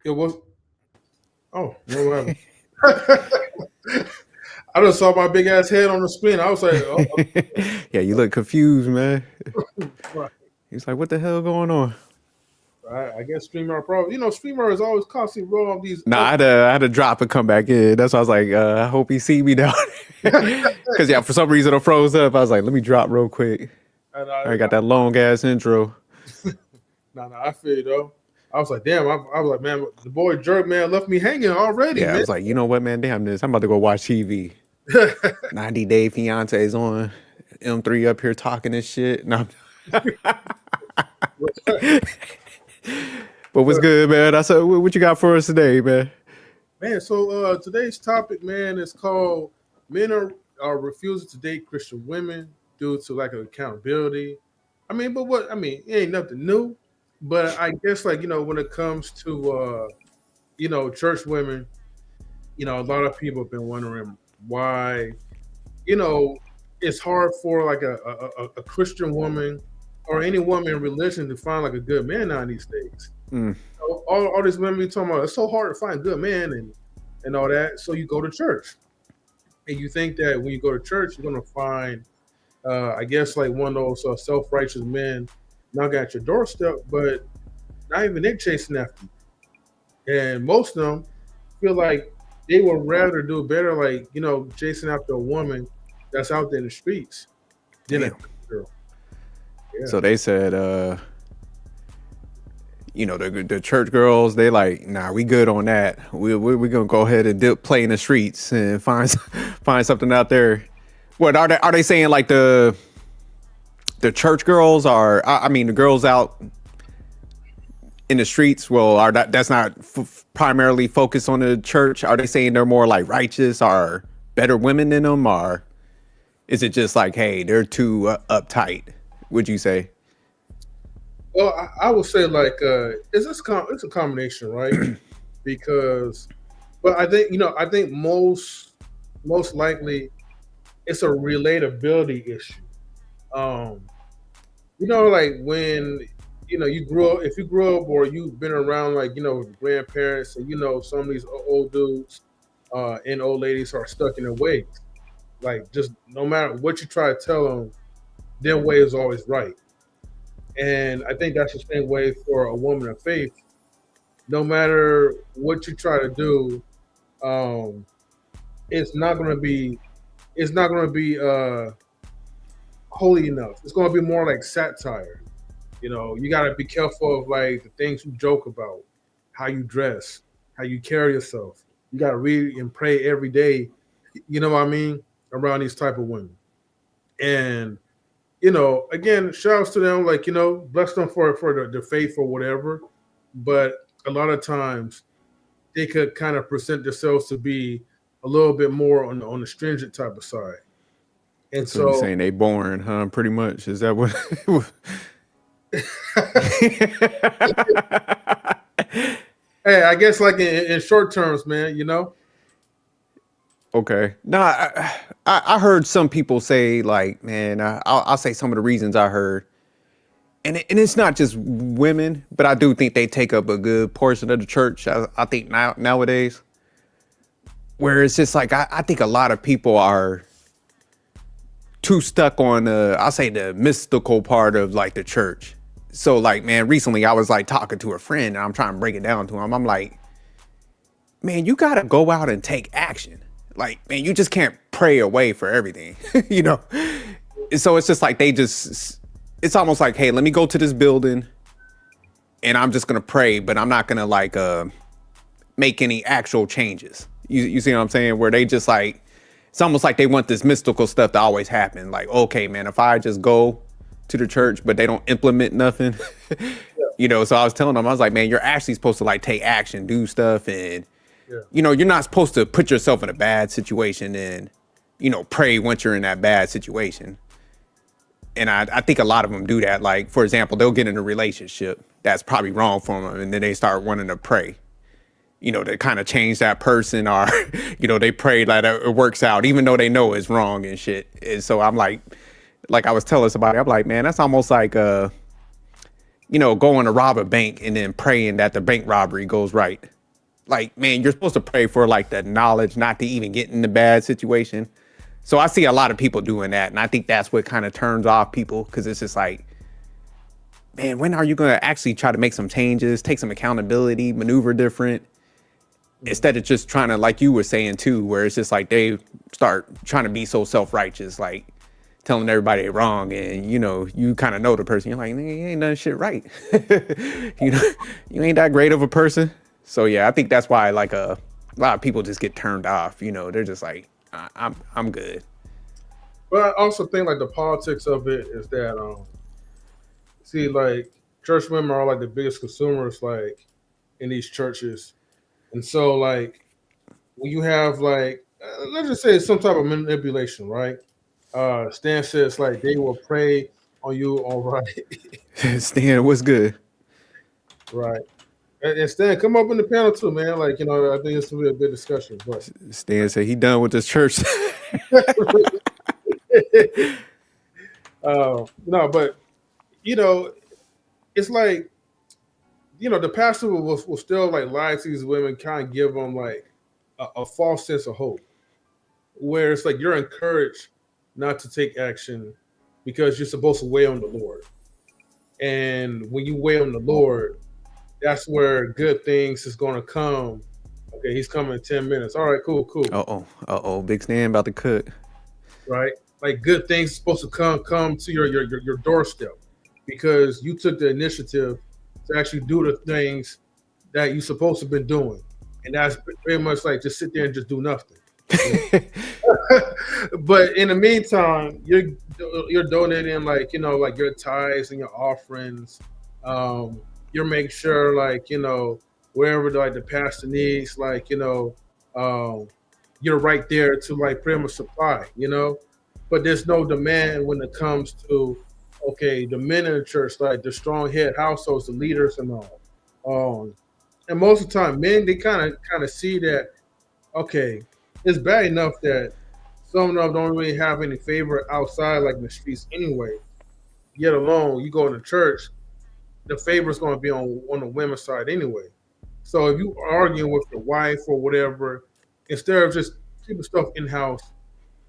It was. Oh, what happened? I just saw my big ass head on the screen. I was like, oh, Yeah, you look confused, man. right. He's like, what the hell going on? Right. I guess streamer probably. Streamer is always constantly rolling these. Nah, I had to drop and come back in. That's why I was like, I hope he see me down. Cause yeah, for some reason I froze up. I was like, let me drop real quick. And I got that long ass intro. I feel you though. I was like, damn. I was like, man, the boy Jerk man left me hanging already, Yeah, I man. was like, you know what, man? Damn this. I'm about to go watch TV. 90 Day Fiance is on. M3 up here talking this shit. No. But what's good, man? I said, what you got for us today, man? Man, so today's topic, man, is called men are refusing to date Christian women due to lack of accountability. It ain't nothing new. But I guess when it comes to church women, a lot of people have been wondering why, you know, it's hard for like a Christian woman or any woman in religion to find like a good man now these days. Mm. All these women be talking about it's so hard to find a good man and all that. So you go to church. And you think that when you go to church, you're gonna find I guess like one of those self-righteous men knocking at your doorstep, but not even they chasing after you. And most of them feel like they would rather do better, like, chasing after a woman that's out there in the streets than a Damn. girl. Yeah. So they said, the church girls, they like, nah, we good on that. We're gonna go ahead and play in the streets and find something out there. What are they saying? Like the church girls are? I mean, the girls out in the streets. Well, that's not primarily focused on the church. Are they saying they're more like righteous, or better women than them, or is it just like, hey, they're too uptight? Would you say? Well, I would say like it's a combination, right? Because, but I think most likely it's a relatability issue. Um, like when you grew up, if you grew up or you've been around like grandparents, and some of these old dudes and old ladies are stuck in their ways. Like, just no matter what you try to tell them, their way is always right. And I think that's the same way for a woman of faith. No matter what you try to do, um, it's not going to be holy enough. It's going to be more like satire. You got to be careful of like the things you joke about, how you dress, how you carry yourself. You got to read and pray every day. You know what I mean? Around these type of women. And again, shout outs to them, like, bless them for the faith or whatever. But a lot of times they could kind of present themselves to be a little bit more on the stringent type of side. And So you so, saying they boring, huh? Pretty much. Is that what? hey, I guess like in short terms, man, Okay. Nah, I heard some people say like, man, I'll say some of the reasons I heard, and it's not just women, but I do think they take up a good portion of the church. I think nowadays, where it's just like I think a lot of people are too stuck on I'll say the mystical part of like the church. So like, man, recently I was like talking to a friend and I'm trying to break it down to him. I'm like, man, you gotta go out and take action. Like, man, you just can't pray away for everything, And so it's just like it's almost like, hey, let me go to this building and I'm just gonna pray, but I'm not gonna like make any actual changes. You see what I'm saying? Where they just like, it's almost like they want this mystical stuff to always happen. Like, okay, man, if I just go to the church, but they don't implement nothing, So I was telling them, I was like, man, you're actually supposed to like take action, do stuff. And, you're not supposed to put yourself in a bad situation and, pray once you're in that bad situation. And I think a lot of them do that. Like, for example, they'll get in a relationship that's probably wrong for them. And then they start wanting to pray, to kind of change that person, or, they pray that it works out, even though they know it's wrong and shit. And so I'm like I was telling somebody, I'm like, man, that's almost like, going to rob a bank and then praying that the bank robbery goes right. like, man, you're supposed to pray for like the knowledge not to even get in the bad situation. So I see a lot of people doing that, and I think that's what kind of turns off people, because it's just like, man, when are you going to actually try to make some changes, take some accountability, maneuver different, instead of just trying to, like you were saying too, where it's just like they start trying to be so self-righteous, like telling everybody they're wrong, and you kind of know the person. You're like, "Nigga, you ain't done shit right." You ain't that great of a person. So yeah, I think that's why like a lot of people just get turned off. They're just like, I'm good. But I also think like the politics of it is that see, like church women are like the biggest consumers like in these churches, and so like when you have like let's just say some type of manipulation, right? Stan says like they will prey on you, all right, Stan, what's good? right? And Stan, come up in the panel too, man. Like I think this will be a good discussion. But Stan said he done with this church. no, but it's like the pastor will still like lie to these women, kind of give them like a false sense of hope, where it's like you're encouraged not to take action because you're supposed to wait on the Lord. And when you wait on the Lord, that's where good things is going to come. Okay, he's coming in 10 minutes. All right, cool. Big Stan about to cook. Right? Like good things are supposed to come to your doorstep because you took the initiative to actually do the things that you're supposed to have been doing. And that's pretty much like just sit there and just do nothing. But in the meantime, you're donating like like your tithes and your offerings. You're making sure like wherever like the pastor needs like you're right there to like pretty much supply. But there's no demand when it comes to the men in the church, like the strong head households, the leaders and all. And most of the time, men they kind of see that it's bad enough that some of them don't really have any favor outside, like in the streets anyway. Yet alone, you go into church, the favor is going to be on the women's side anyway. So if you arguing with your wife or whatever, instead of just keeping stuff in house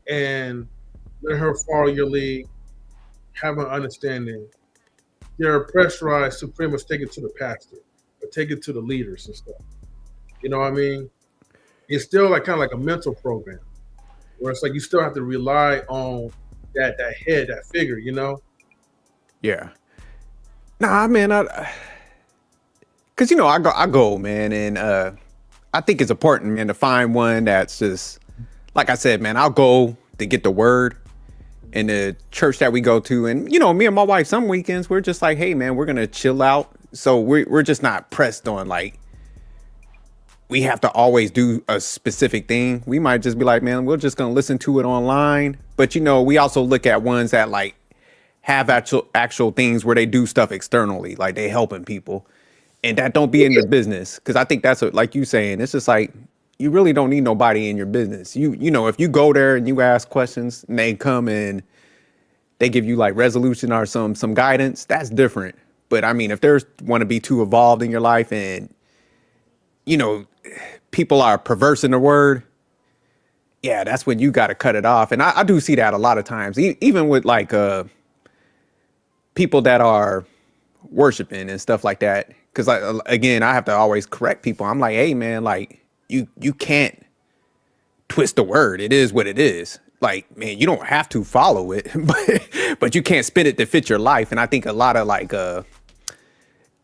and let her follow your lead, have an understanding, you're pressurized to pretty much take it to the pastor or take it to the leaders and stuff. You know what I mean? It's still like kind of like a mental program where it's like you still have to rely on that head, that figure, Yeah. Nah, man, cause I go, man, and I think it's important, man, to find one that's just like I said, man. I'll go to get the word in the church that we go to, and me and my wife, some weekends we're just like, hey, man, we're gonna chill out, so we're just not pressed on like we have to always do a specific thing. We might just be like, man, we're just gonna listen to it online, but we also look at ones that like have actual things where they do stuff externally, like they helping people, and that don't be in your business. Because I think that's what, like you saying, it's just like you really don't need nobody in your business. If you go there and you ask questions and they come and they give you like resolution or some guidance, that's different. But I mean, if there's want to be too involved in your life and people are perverse in the word, yeah, that's when you got to cut it off. And I do see that a lot of times, even with like people that are worshiping and stuff like that. Because again, I have to always correct people. I'm like, hey, man, like you can't twist the word. It is what it is. Like, man, you don't have to follow it, but you can't spin it to fit your life. And I think a lot of like,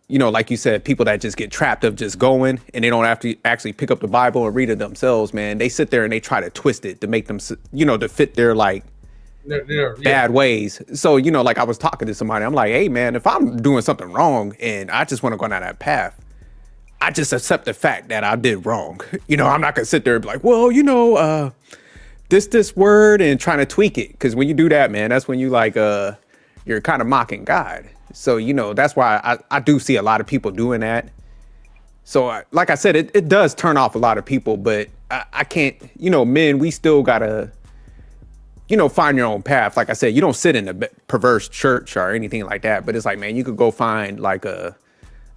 like you said, people that just get trapped of just going and they don't have to actually pick up the Bible and read it themselves, man. They sit there and they try to twist it to make them, to fit their like bad ways. So, like I was talking to somebody, I'm like, hey, man, if I'm doing something wrong and I just want to go down that path, I just accept the fact that I did wrong. I'm not going to sit there and be like, well, this word and trying to tweak it. Because when you do that, man, that's when you like, you're kind of mocking God. So, that's why I do see a lot of people doing that. So, like I said, it does turn off a lot of people, but I can't, men, we still got to, find your own path. Like I said, you don't sit in a perverse church or anything like that, but it's like, man, you could go find like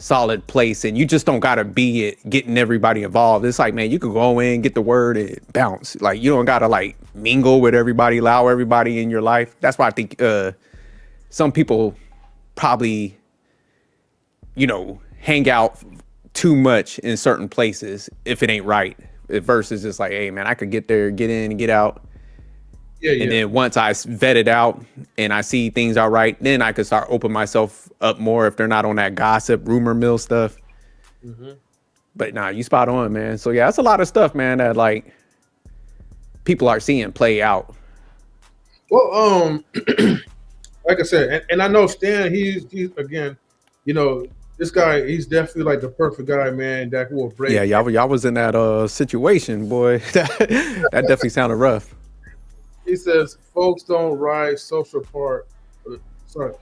solid place, and you just don't gotta be it getting everybody involved. It's like, man, you could go in, get the word, and bounce. Like, you don't gotta like mingle with everybody, allow everybody in your life. That's why I think some people probably, hang out too much in certain places if it ain't right. Versus just like, hey man, I could get there, get in and get out. Yeah, And yeah. then once I vet it out and I see things are right, then I could start opening myself up more if they're not on that gossip, rumor mill stuff. Mm-hmm. But nah, you spot on, man. So yeah, that's a lot of stuff, man, that like people are seeing play out. Well, like I said, and I know Stan, he's again, you know, this guy, he's definitely like the perfect guy, man, that will break. Yeah, y'all was in that situation, boy. that definitely sounded rough. He says, folks don't ride social part.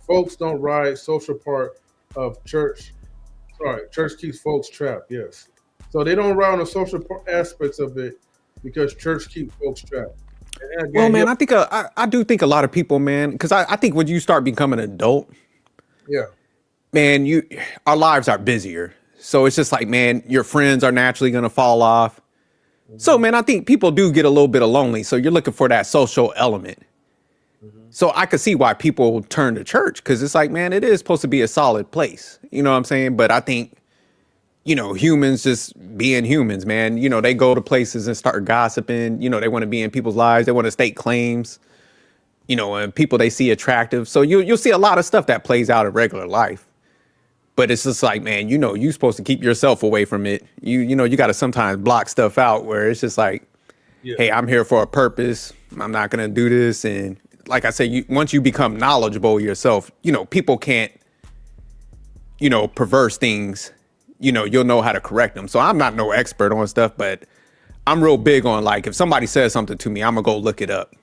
Folks don't ride social part of church. Sorry, church keeps folks trapped. Yes, so they don't ride on the social aspects of it because church keeps folks trapped. And Well, again, man, I think I do think a lot of people, man, because I think when you start becoming an adult, yeah, man, our lives are busier. So it's just like, man, your friends are naturally gonna fall off. So, mm-hmm. man, I think people do get a little bit of lonely. So you're looking for that social element. Mm-hmm. So I could see why people turn to church, because it's like, man, it is supposed to be a solid place. You know what I'm saying? But I think, humans just being humans, man, they go to places and start gossiping. They want to be in people's lives. They want to stake claims, and people they see attractive. So you'll see a lot of stuff that plays out in regular life. But it's just like, man, you're supposed to keep yourself away from it. You got to sometimes block stuff out where it's just like, Yeah, hey, I'm here for a purpose. I'm not going to do this. And like I said, once you become knowledgeable yourself, people can't, perverse things. You'll know how to correct them. So I'm not no expert on stuff, but I'm real big on like, if somebody says something to me, I'm going to go look it up.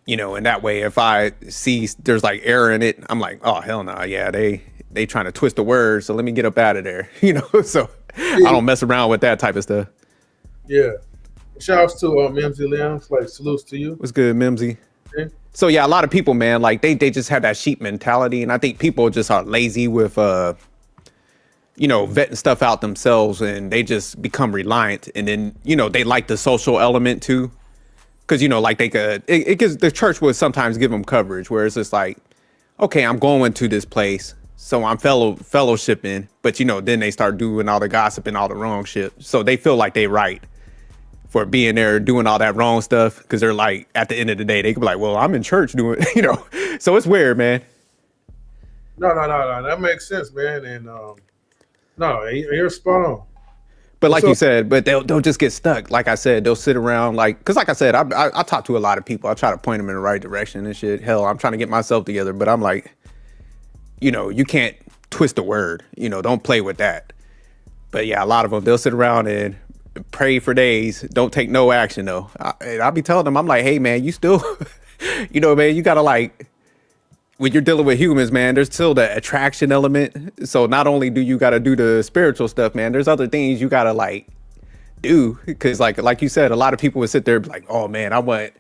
And that way, if I see there's like error in it, I'm like, oh, hell no. Yeah, they trying to twist the word. So let me get up out of there, so I don't mess around with that type of stuff. yeah. Shouts to Mimsy Liams, like salutes to you. What's good, Mimsy? Okay? So yeah, a lot of people, man, like they just have that sheep mentality. And I think people just are lazy with, vetting stuff out themselves, and they just become reliant. And then, they like the social element too. Cause like they could, it gives, the church would sometimes give them coverage where it's just like, okay, I'm going to this place, so I'm fellowshipping, but then they start doing all the gossip and all the wrong shit. So they feel like they right for being there doing all that wrong stuff. Cause they're like, at the end of the day, they could be like, well, I'm in church doing, so it's weird, man. No, that makes sense, man. And no, you're spot on. But like So you said, but they'll just get stuck. Like I said, they'll sit around cause like I said, I talk to a lot of people. I try to point them in the right direction and shit. Hell, I'm trying to get myself together, but I'm like, you can't twist a word, don't play with that. But yeah, a lot of them, they'll sit around and pray for days. Don't take no action though. I'll be telling them, I'm like, hey man, you still, man, you gotta like, when you're dealing with humans, man, there's still the attraction element. So not only do you got to do the spiritual stuff, man, there's other things you got to like do. Cause like you said, a lot of people would sit there and be like, oh man, I want,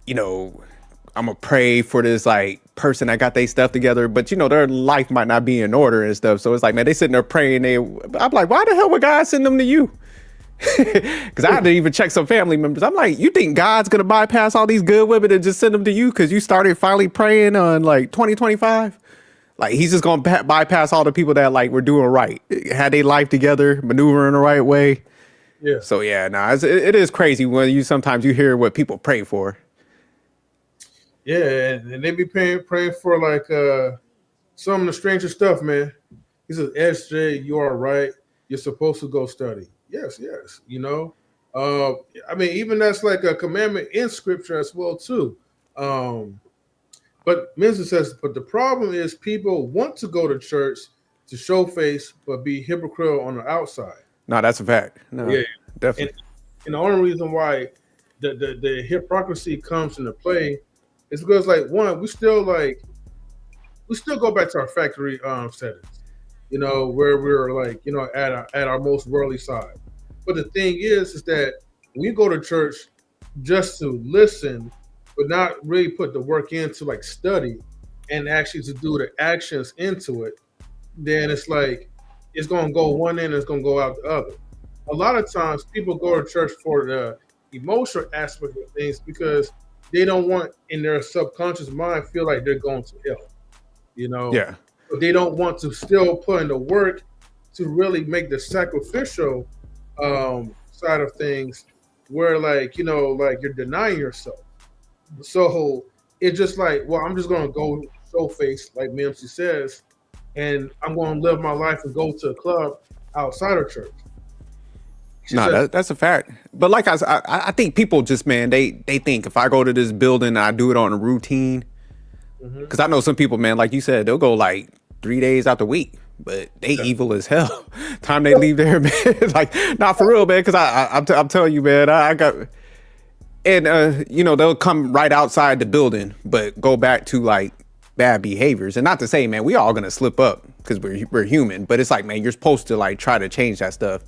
I'm gonna pray for this like person that got their stuff together, but their life might not be in order and stuff. So it's like, man, they sitting there praying. I'm like, why the hell would God send them to you? Because I had to even check some family members. I'm like, you think God's gonna bypass all these good women and just send them to you because you started finally praying on like 2025? Like he's just gonna bypass all the people that like were doing right, had their life together, maneuvering the right way. yeah, So yeah, it is crazy when sometimes you hear what people pray for. yeah, and they be praying for like some of the stranger stuff, man. He says, SJ, you are right. You're supposed to go study. Yes, yes. I mean, even that's like a commandment in scripture as well, too. But Minister says, but the problem is people want to go to church to show face, but be hypocritical on the outside. No, that's a fact. No, Yeah. definitely. And the only reason why the hypocrisy comes into play is because like one, we still go back to our factory settings, where we're like, at our most worldly side. But the thing is that we go to church just to listen, but not really put the work into like study and actually to do the actions into it. then it's like it's going to go one end and it's going to go out the other. A lot of times people go to church for the emotional aspect of things because they don't want in their subconscious mind feel like they're going to hell, you know. Yeah. But they don't want to still put in the work to really make the sacrificial side of things where like, you know, like you're denying yourself. So it's just like, well, I'm just gonna go show face, like Mimsy says, and I'm gonna live my life and go to a club outside of church. She No, said, that's a fact. But like I think people just, man, they think if I go to this building, I do it on a routine. mm-hmm. Because I know some people, man, like you said, they'll go like 3 days out the week, but they evil as hell. Time they leave there, man, like not for real, man. Because I'm telling you, man, I got, and you know, they'll come right outside the building, but go back to like bad behaviors. And not to say, man, we all gonna slip up because we're human, but it's like, man, you're supposed to like try to change that stuff.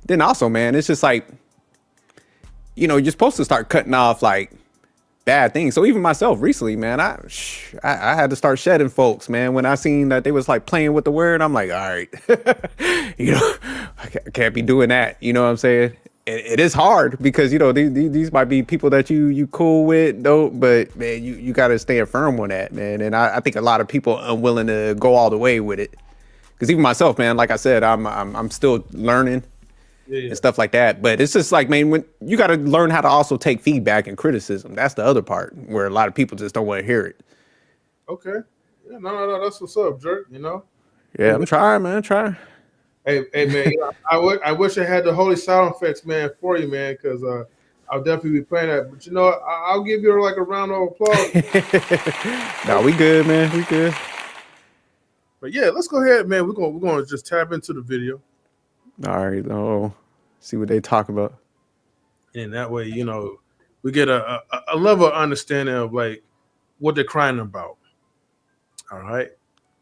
Then also, man, it's just like, you know, you're supposed to start cutting off like bad things. So even myself recently, man, I had to start shedding folks, man. When I seen that they was like playing with the word, I'm like, all right, you know, I can't be doing that. You know what I'm saying? It is hard because, you know, these might be people that you cool with, though, but man, you got to stay firm on that, man. And I think a lot of people are unwilling to go all the way with it. Because even myself, man, like I said, I'm still learning. Yeah. And stuff like that. But it's just like, man, when you got to learn how to also take feedback and criticism. That's the other part where a lot of people just don't want to hear it. Okay. Yeah, no, that's what's up, jerk, you know? Yeah, I'm trying, man, trying. Hey, man, you know, I wish I had the holy sound effects, man, for you, man, because I'll definitely be playing that. But, you know, I'll give you like a round of applause. No, we good, man. We good. But, yeah, let's go ahead, man. We're going to just tap into the video. All right. Oh, see what they talk about. And that way, you know, we get a level of understanding of like what they're crying about. All right.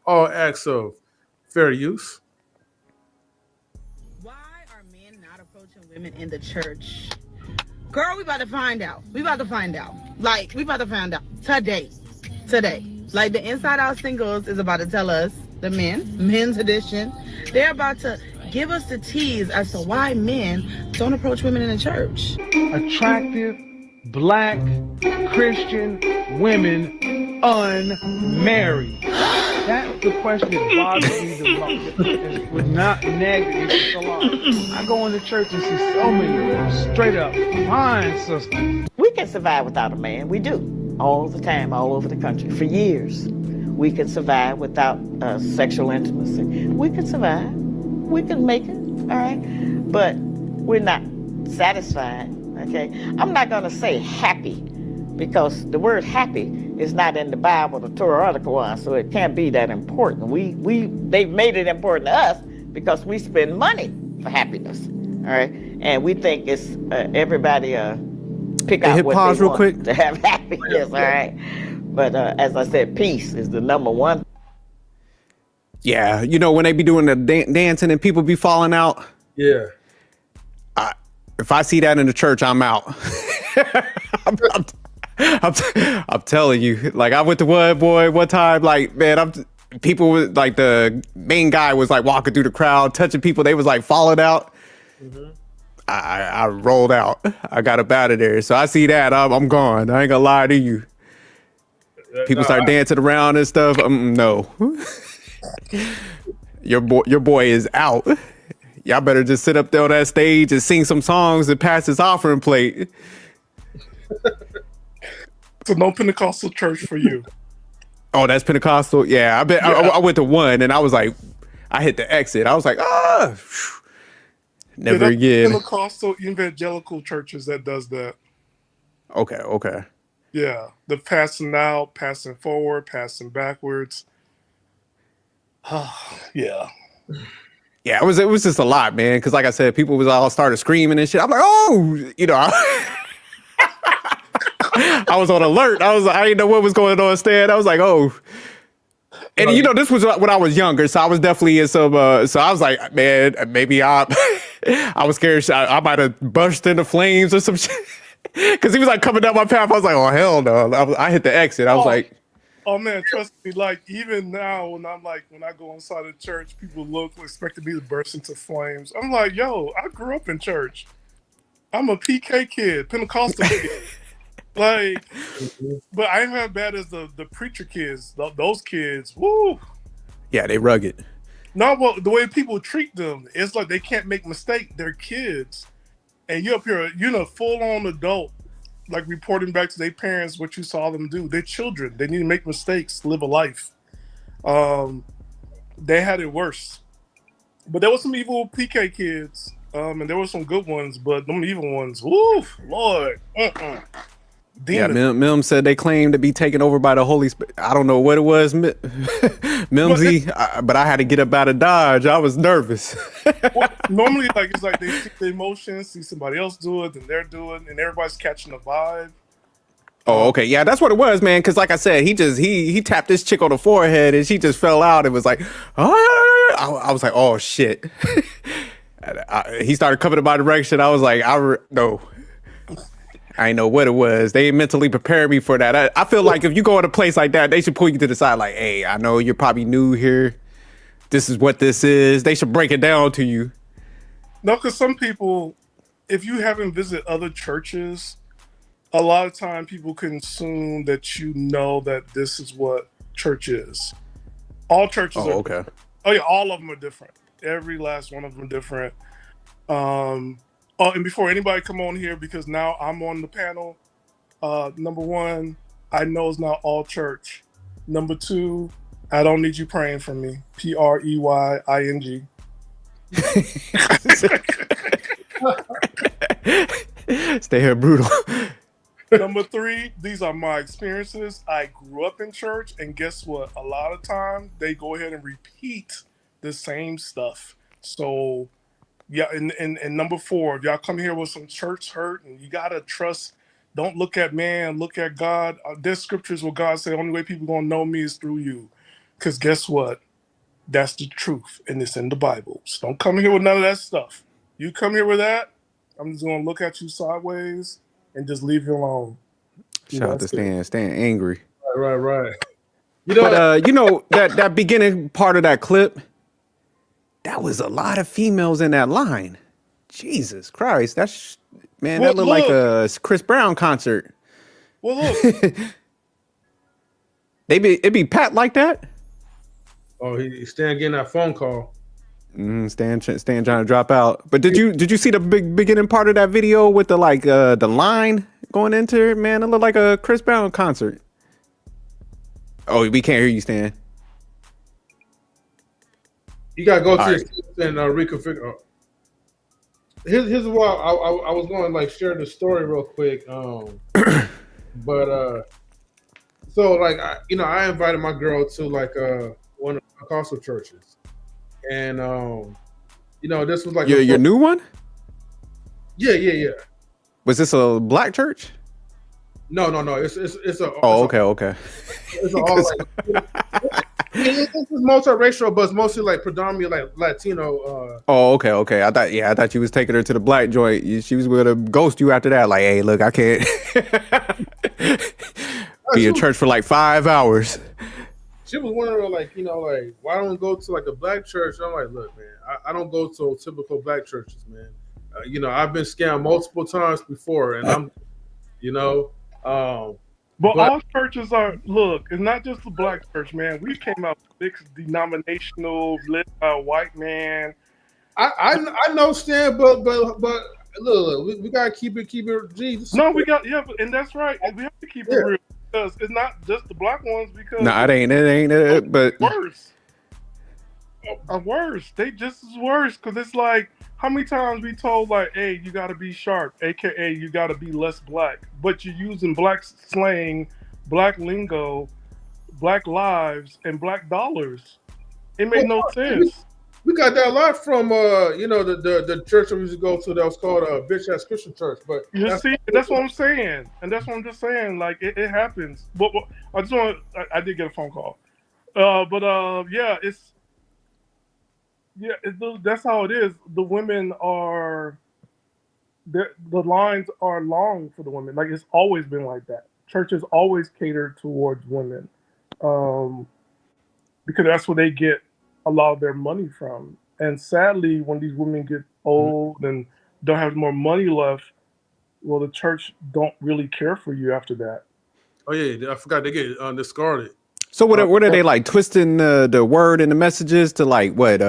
All acts of fair use. Why are men not approaching women in the church? Girl, we about to find out. We about to find out. Like, we about to find out today. Like, the Inside Out Singles is about to tell us, the men's edition, they're about to give us the tease as to why men don't approach women in the church. Attractive, black, Christian women unmarried. That's the question that bothers me the most. It was not negative, it's a lot. I go into church and see so many straight up fine sisters. We can survive without a man. We do. All the time, all over the country, for years. We can survive without sexual intimacy. We can survive. We can make it, all right? But we're not satisfied, okay? I'm not gonna say happy because the word happy is not in the Bible, the Torah, or the Quran, so it can't be that important. They've made it important to us because we spend money for happiness, all right? And we think it's everybody pick out what pause they real want quick to have happiness, all right? But as I said, peace is the number one. Yeah, you know, when they be doing the dancing and people be falling out. Yeah. If I see that in the church, I'm out. I'm telling you. Like, I went to one time, like, man, people was like, the main guy was like walking through the crowd, touching people. They was like falling out. Mm-hmm. I rolled out. I got up out of there. So I see that. I'm gone. I ain't gonna lie to you. People start dancing around and stuff. No. Your boy is out. Y'all better just sit up there on that stage and sing some songs and pass this offering plate. So no Pentecostal church for you. Oh, that's Pentecostal? Yeah, I went to one and I was like, I hit the exit. I was like, never again. Pentecostal evangelical churches that does that. Okay. Yeah, the passing out, passing forward, passing backwards. Yeah. Yeah, it was just a lot, man. Because like I said, people was all started screaming and shit. I'm like, oh, you know, I was on alert. I didn't know what was going on, Stan. I was like, oh. And you know, this was when I was younger, so I was definitely in some. So I was like, man, maybe I was scared. I might have burst into flames or some shit. Because he was like coming down my path. I was like, oh hell no! I hit the exit. I was like, Oh man, trust me. Like even now, when I go inside the church, people look expecting me to burst into flames. I'm like, yo, I grew up in church. I'm a PK kid, Pentecostal kid. Like, but I ain't as bad as the preacher kids. Those kids, woo. Yeah, they rugged. No, well, the way people treat them, it's like they can't make mistakes. They're kids, and you're up here, full on adult, like reporting back to their parents what you saw them do. They're children. They need to make mistakes, live a life. They had it worse, but there was some evil PK kids, and there were some good ones. But them evil ones, woo, Lord, Yeah, demon. Mim said they claimed to be taken over by the Holy Spirit. I don't know what it was, Mimsy, but I had to get up out of Dodge. I was nervous. Well, normally, like it's like they see the emotions, see somebody else do it, then they're doing, and everybody's catching the vibe. Oh, okay. Yeah, that's what it was, man. Because like I said, he tapped this chick on the forehead and she just fell out. It was like, oh, I was like, oh shit. He started coming in my direction. I was like, no. I didn't know what it was. They mentally prepared me for that. I feel like if you go in a place like that, they should pull you to the side like, hey, I know you're probably new here. This is what this is. They should break it down to you. No, because some people, if you haven't visited other churches, a lot of time people can assume that you know that this is what church is. All churches are okay. different. Oh yeah, all of them are different. Every last one of them are different. And before anybody come on here, because now I'm on the panel, number one, I know it's not all church. Number two, I don't need you praying for me. PREYING. Stay here, brutal. Number three, these are my experiences. I grew up in church, and guess what? A lot of times they go ahead and repeat the same stuff. So, yeah, and number four, if y'all come here with some church hurt, and you gotta trust. Don't look at man, look at God. There's scriptures where God said, "The only way people gonna know me is through you," because guess what? That's the truth, and it's in the Bible. So don't come here with none of that stuff. You come here with that, I'm just gonna look at you sideways and just leave you alone. Shout out to Stan angry. Right. But that beginning part of that clip, that was a lot of females in that line. Jesus Christ, that looked like a Chris Brown concert. Well, look, it be packed like that. Oh, he's Stan getting that phone call. Stan trying to drop out. But did you see the beginning part of that video with the line going into it? Man, it looked like a Chris Brown concert. Oh, we can't hear you, Stan. You gotta go to your and reconfigure. Here's what I was going to like share the story real quick. So like I invited my girl to like one of the Pentecostal churches, and this was like your new one. Yeah. Was this a black church? No. It's a. Oh, okay. It's all like. It's multiracial, but it's mostly like predominantly like Latino. Oh, okay. I thought you was taking her to the black joint. She was gonna ghost you after that. Like, hey, look, I can't be in church for like 5 hours. She was wondering, like, why don't we go to like a black church? And I'm like, look, man, I don't go to typical black churches, man. I've been scammed multiple times before, and I'm, But all churches look, it's not just the black church, man. We came out mixed denominational, led by a white man. I know, Stan, but look, we gotta keep it Jesus. No, and that's right. We have to keep it real because it's not just the black ones. Because it ain't, but worse. Are worse. They just as worse because it's like how many times we told like, hey, you got to be sharp, aka you got to be less black, but you're using black slang, black lingo, black lives, and black dollars. It made no sense. We got that a lot from the church that we used to go to that was called Bitch Ass Christian Church. But that's what I'm saying, and that's what I'm just saying. Like it happens. But I did get a phone call. That's how it is. The women are, the lines are long for the women. Like it's always been like that. Churches always cater towards women. because that's where they get a lot of their money from. And sadly, when these women get old and don't have more money left, well, the church don't really care for you after that. Oh yeah, I forgot they get discarded. So what are they like twisting the word and the messages to like what?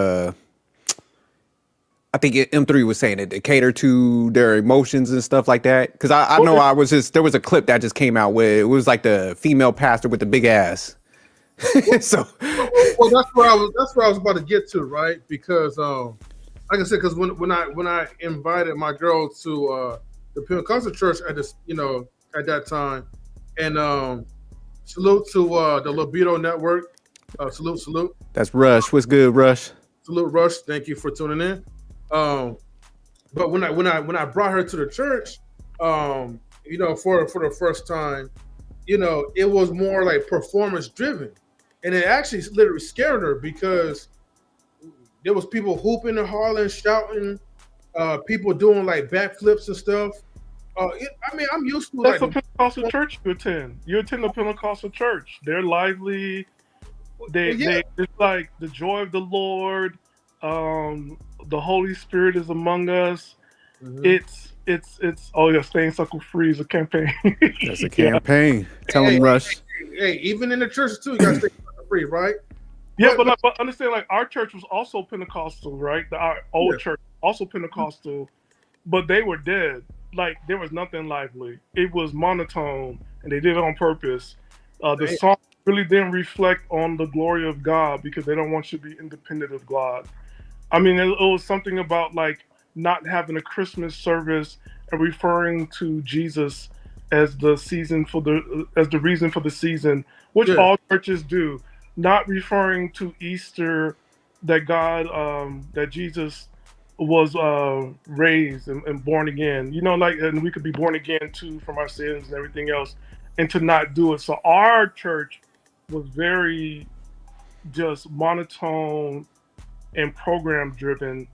I think M3 was saying it to cater to their emotions and stuff like that. Because I know there was a clip that just came out where it was like the female pastor with the big ass. So well, that's where I was about to get to, right? Because like I said, because when I invited my girl to the Pentecostal church at this, at that time, and salute to the Libido Network, salute. That's Rush. What's good, Rush? Salute, Rush. Thank you for tuning in. But when I brought her to the church, for the first time, it was more like performance driven, and it actually literally scared her because there was people hooping and hollering, shouting, people doing like backflips and stuff. I'm used to that's like a Pentecostal church you attend. You attend a Pentecostal church. They're lively. They it's like the joy of the Lord. The Holy Spirit is among us. Mm-hmm. It's oh yeah, Staying Suckle Free is a campaign. That's a campaign. Tell them, Rush. Hey, even in the churches too, you gotta stay suckle free, right? Yeah, but understand, like our church was also Pentecostal, right? Our old church also Pentecostal, but they were dead. Like there was nothing lively. It was monotone, and they did it on purpose. The song really didn't reflect on the glory of God because they don't want you to be independent of God. I mean, it was something about like not having a Christmas service and referring to Jesus as the reason for the season, which all churches do. Not referring to Easter, that that Jesus was raised and born again. And we could be born again too from our sins and everything else, and to not do it. So our church was very just monotone and program driven,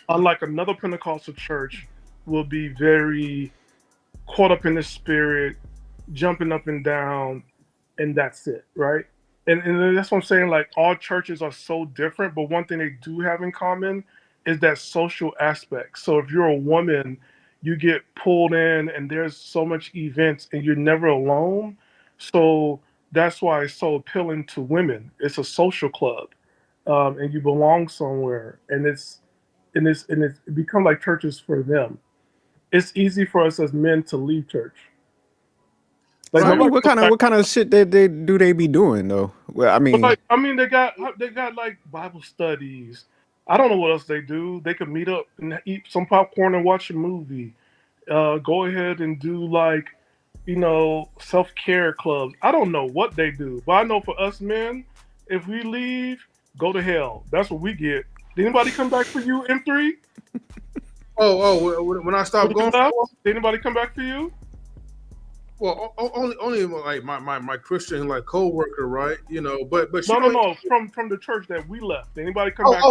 unlike another Pentecostal church will be very caught up in the spirit, jumping up and down, and that's it, right? And that's what I'm saying, like all churches are so different, but one thing they do have in common is that social aspect. So if you're a woman, you get pulled in and there's so much events and you're never alone. So that's why it's so appealing to women. It's a social club. And you belong somewhere, and it's become like churches for them. It's easy for us as men to leave church. Like, what kind of shit they be doing though? Well, I mean, they got like Bible studies. I don't know what else they do. They could meet up and eat some popcorn and watch a movie. Go ahead and do like, self-care clubs. I don't know what they do, but I know for us men, if we leave, go to hell. That's what we get. Did anybody come back for you, M3? When I stopped going, did anybody come back for you? Well, only like my Christian like co-worker, right? But no, from the church that we left. Did anybody come back?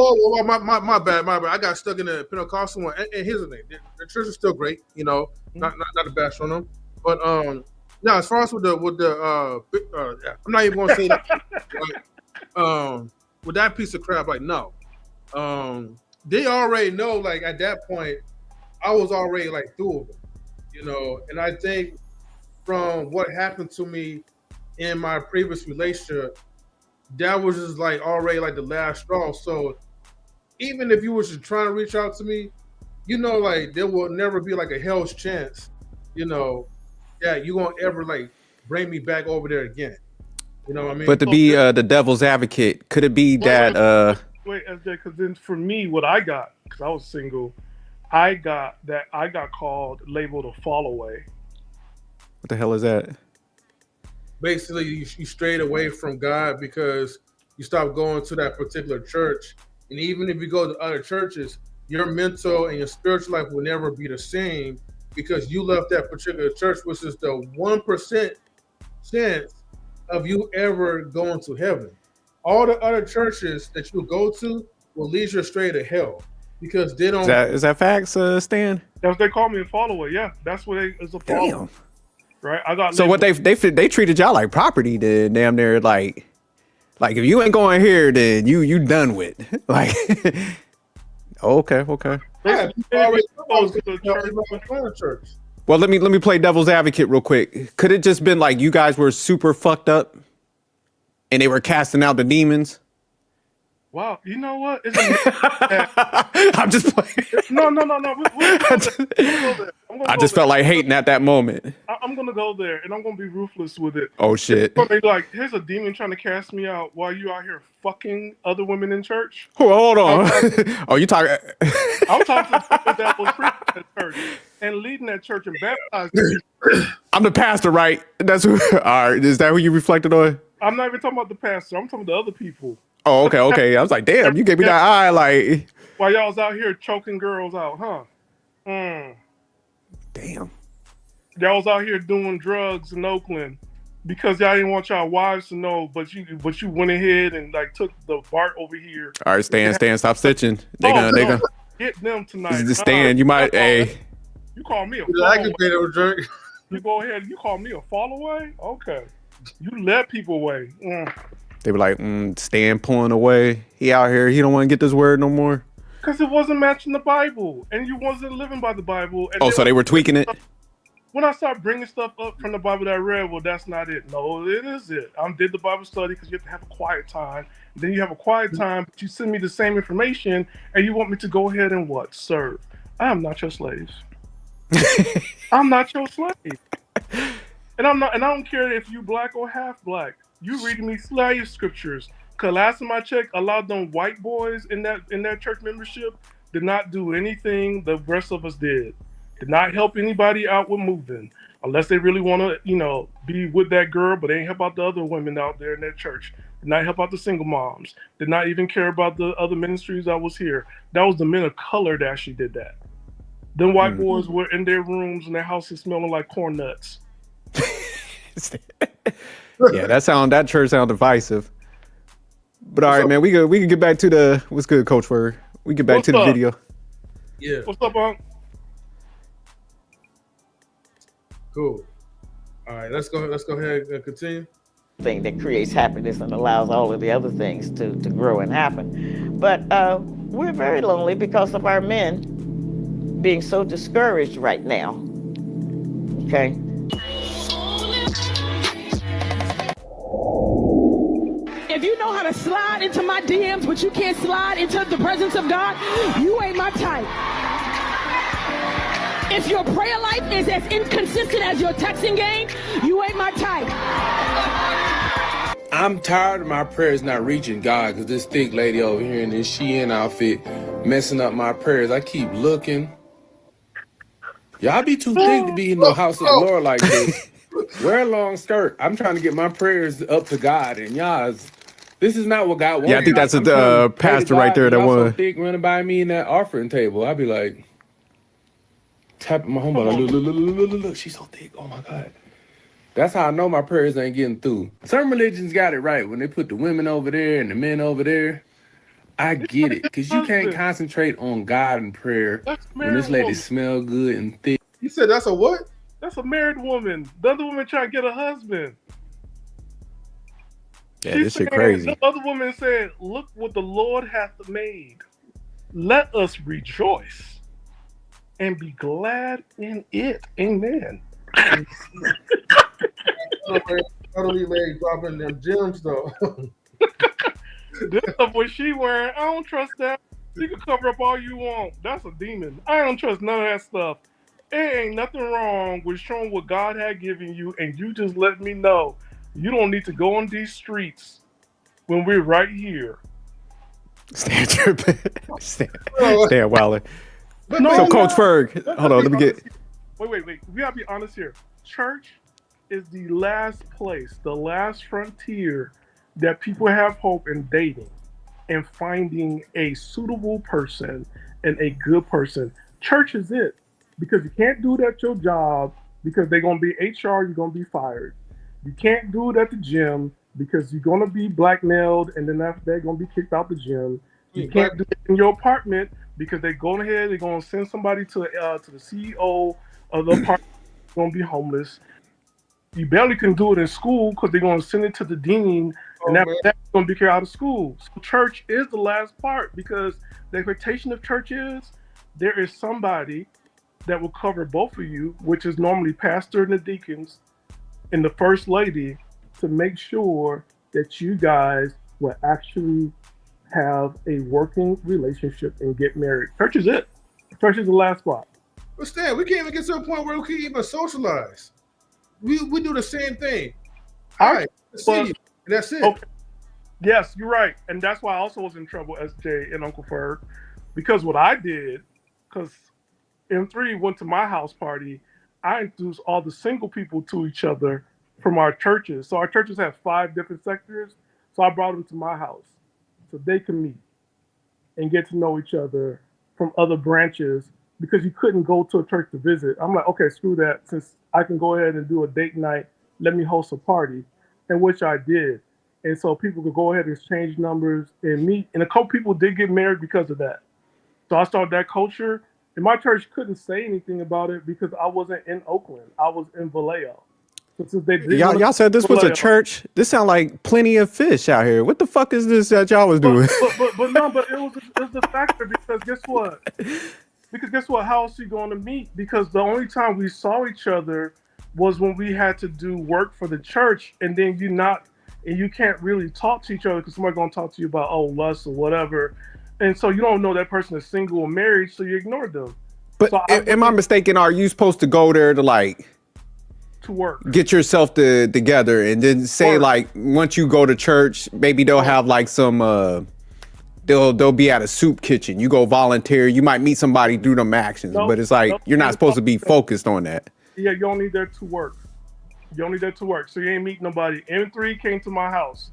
My bad. I got stuck in the Pentecostal one. And here's the thing: the church is still great, not a bash on them. But now as far as with the I'm not even going to say that. With that piece of crap, like no, they already know. Like at that point, I was already like through them, and I think from what happened to me in my previous relationship, that was just like already like the last straw. So even if you were just trying to reach out to me, like there will never be like a hell's chance, that you won't ever like bring me back over there again. You know what I mean? But to be the devil's advocate, could it be that? Wait, SJ, because then for me, what I got, because I was single, I got labeled a fall away. What the hell is that? Basically, you strayed away from God because you stopped going to that particular church. And even if you go to other churches, your mental and your spiritual life will never be the same because you left that particular church, which is the 1% chance of you ever going to heaven. All the other churches that you go to will lead you straight to hell because they don't. Is that facts, Stan? That's what they call me a follower. Yeah, that's what it's a follower. right? I got So what labeled. they treated y'all like property, then damn near like if you ain't going here, then you done with. Like, okay. I had Basically, people already know I go was to going the church. to go to church. Well, let me play devil's advocate real quick. Could it just been like you guys were super fucked up, and they were casting out the demons? Wow, you know what? It's amazing that I'm just playing. no. We'll go there. I just felt like hating at that moment. I'm gonna go there, and I'm gonna be ruthless with it. Oh shit! It's gonna be like, here's a demon trying to cast me out while you out here fucking other women in church. Hold on. Oh, you talking? I'm talking to the people that was preaching at church and leading that church and baptizing. I'm the pastor, right? That's who. All right, is that who you reflected on? I'm not even talking about the pastor. I'm talking about the other people. Oh, okay. I was like, damn, you gave me that eye, like. While y'all was out here choking girls out, huh? Damn. Y'all was out here doing drugs in Oakland because y'all didn't want y'all wives to know, but you went ahead and like took the BART over here. All right, Stan, stop stitching. They gonna get them tonight. Stan, you might, hey. You call me a jerk. You go ahead. You call me a fall away. Okay. You led people away. They were like, Stan pulling away. He out here. He don't want to get this word no more. Because it wasn't matching the Bible, and you wasn't living by the Bible. And so they were tweaking it. When I start bringing stuff up from the Bible that I read, well, that's not it. No, it is it. I did the Bible study because you have to have a quiet time. Then you have a quiet time, but you send me the same information, and you want me to go ahead and what? Serve. I am not your slave. I'm not your slave. And I'm not. And I don't care if you black or half black. You reading me slave scriptures. Cause last time I checked, a lot of them white boys in that church membership did not do anything the rest of us did. Did not help anybody out with moving, unless they really want to, be with that girl, but they ain't help out the other women out there in that church. Did not help out the single moms. Did not even care about the other ministries that was here. That was the men of color that actually did that. Them white boys were in their rooms and their houses smelling like corn nuts. Yeah, that church sound divisive. But all right, man, we can get back to the what's good, Coach Word. We get back to the video. Yeah. What's up, Unc? Cool. All right, let's go ahead and continue. Thing that creates happiness and allows all of the other things to grow and happen. But we're very lonely because of our men being so discouraged right now. Okay. If you know how to slide into my DMs, but you can't slide into the presence of God, you ain't my type. If your prayer life is as inconsistent as your texting game, you ain't my type. I'm tired of my prayers not reaching God because this thick lady over here in this Shein outfit messing up my prayers. I keep looking. Y'all be too thick to be in the house of the Lord like this. Wear a long skirt. I'm trying to get my prayers up to God, and y'all's. This is not what God wants. Yeah, I think that's a pastor right there that was so thick running by me in that offering table. I'd be like, tapping my home. Look, she's so thick. Oh my God. That's how I know my prayers ain't getting through. Some religions got it right when they put the women over there and the men over there. I get it, because you can't concentrate on God and prayer when this lady smell good and thick. You said that's a what? That's a married woman. The other woman trying to get a husband. Yeah, this shit crazy. The other woman said, look what the Lord hath made. Let us rejoice and be glad in it. Amen. Totally lady dropping them gems though. This stuff what she wearing, I don't trust that. You can cover up all you want. That's a demon. I don't trust none of that stuff. It ain't nothing wrong with showing what God had given you, and you just let me know you don't need to go on these streets when we're right here. Stan Wilder. No, so Coach Ferg, hold on, let me get. Wait. We gotta be honest here. Church is the last place, the last frontier that people have hope in dating and finding a suitable person and a good person. Church is it, because you can't do it at your job because they're gonna be HR, you're gonna be fired. You can't do it at the gym because you're gonna be blackmailed, and then after that, you're gonna be kicked out the gym. You can't do it in your apartment because they're going ahead, they're gonna send somebody to the CEO of the apartment, gonna be homeless. You barely can do it in school because they're going to send it to the dean, and that's going to be carried out of school. So church is the last part, because the expectation of church is there is somebody that will cover both of you, which is normally pastor and the deacons and the first lady, to make sure that you guys will actually have a working relationship and get married. Church is it. Church is the last spot. But Stan, we can't even get to a point where we can even socialize. We do the same thing. All right, see you. That's it. Okay. Yes, you're right. And that's why I also was in trouble, SJ and Uncle Ferg, because what I did, because M3 went to my house party, I introduced all the single people to each other from our churches. So our churches have 5 different sectors. So I brought them to my house so they can meet and get to know each other from other branches, because you couldn't go to a church to visit. I'm like, okay, screw that. Since I can go ahead and do a date night, let me host a party, and which I did. And so people could go ahead and exchange numbers and meet. And a couple people did get married because of that. So I started that culture. And my church couldn't say anything about it because I wasn't in Oakland. I was in Vallejo. So since they y'all said this was a church. This sound like Plenty of Fish out here. What the fuck is this that y'all was doing? But no, but it was the factor, because guess what? Because guess what? How else are you going to meet? Because the only time we saw each other was when we had to do work for the church, and then you can't really talk to each other because somebody's going to talk to you about lust or whatever. And so you don't know that person is single or married, so you ignore them. But so am I mistaken? Are you supposed to go there to work, get yourself together, and then say once you go to church, maybe they'll have some they'll be at a soup kitchen. You go volunteer. You might meet somebody, do them actions, but it's you're not supposed to be focused on that. Yeah, you're only there to work. You're only there to work, so you ain't meet nobody. M3 came to my house.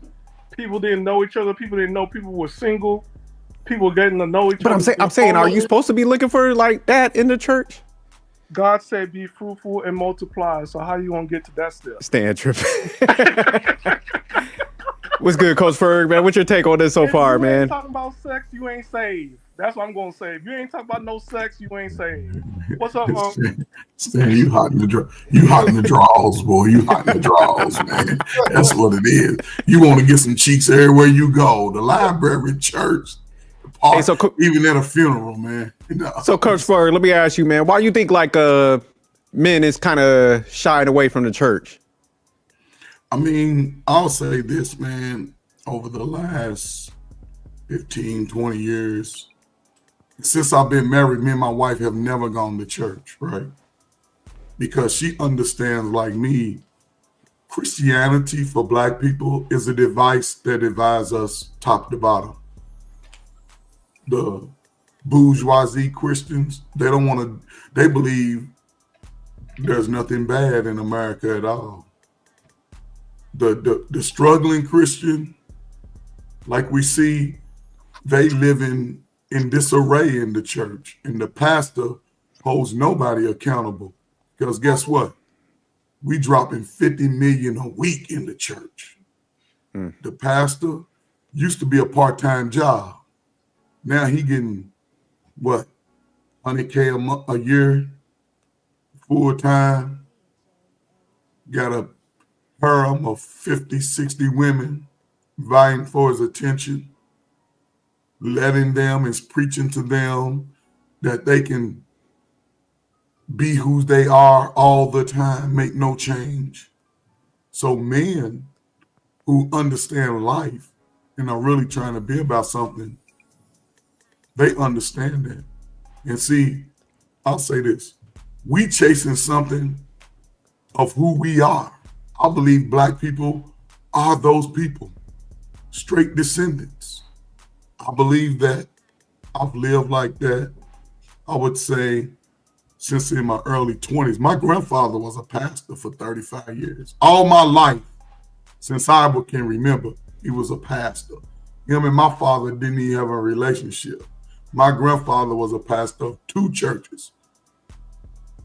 People didn't know each other. People didn't know people were single. People getting to know each other. But I'm saying, are you supposed to be looking for that in the church? God said, "Be fruitful and multiply." So how you gonna get to that step? Stand tripping. What's good, Coach Ferg, man? What's your take on this so far, man? If you ain't talking about sex, you ain't saved. That's what I'm gonna say. If you ain't talking about no sex, you ain't saved. What's up, Stan, you hot in the draws, boy. You hot in the draws, man. That's what it is. You want to get some cheeks everywhere you go. The library, church, the park, even at a funeral, man. So, Coach Ferg, let me ask you, man, why you think men is kind of shying away from the church? I mean, I'll say this, man. Over the last 15, 20 years, since I've been married, me and my wife have never gone to church, right? Because she understands, like me, Christianity for Black people is a device that divides us top to bottom. The bourgeoisie Christians, they believe there's nothing bad in America at all. The struggling Christian, like we see, they live in disarray in the church, and the pastor holds nobody accountable, because guess what? We dropping 50 million a week in the church. The pastor used to be a part-time job. Now he getting what, 100K a year, full-time. Got a harem of 50, 60 women vying for his attention, letting them and preaching to them that they can be who they are all the time, make no change. So men who understand life and are really trying to be about something, they understand that. And see, I'll say this, we chasing something of who we are. I believe Black people are those people, straight descendants. I believe that. I've lived like that, I would say, since in my early 20s. My grandfather was a pastor for 35 years. All my life, since I can remember, he was a pastor. Him and my father didn't even have a relationship. My grandfather was a pastor of 2 churches.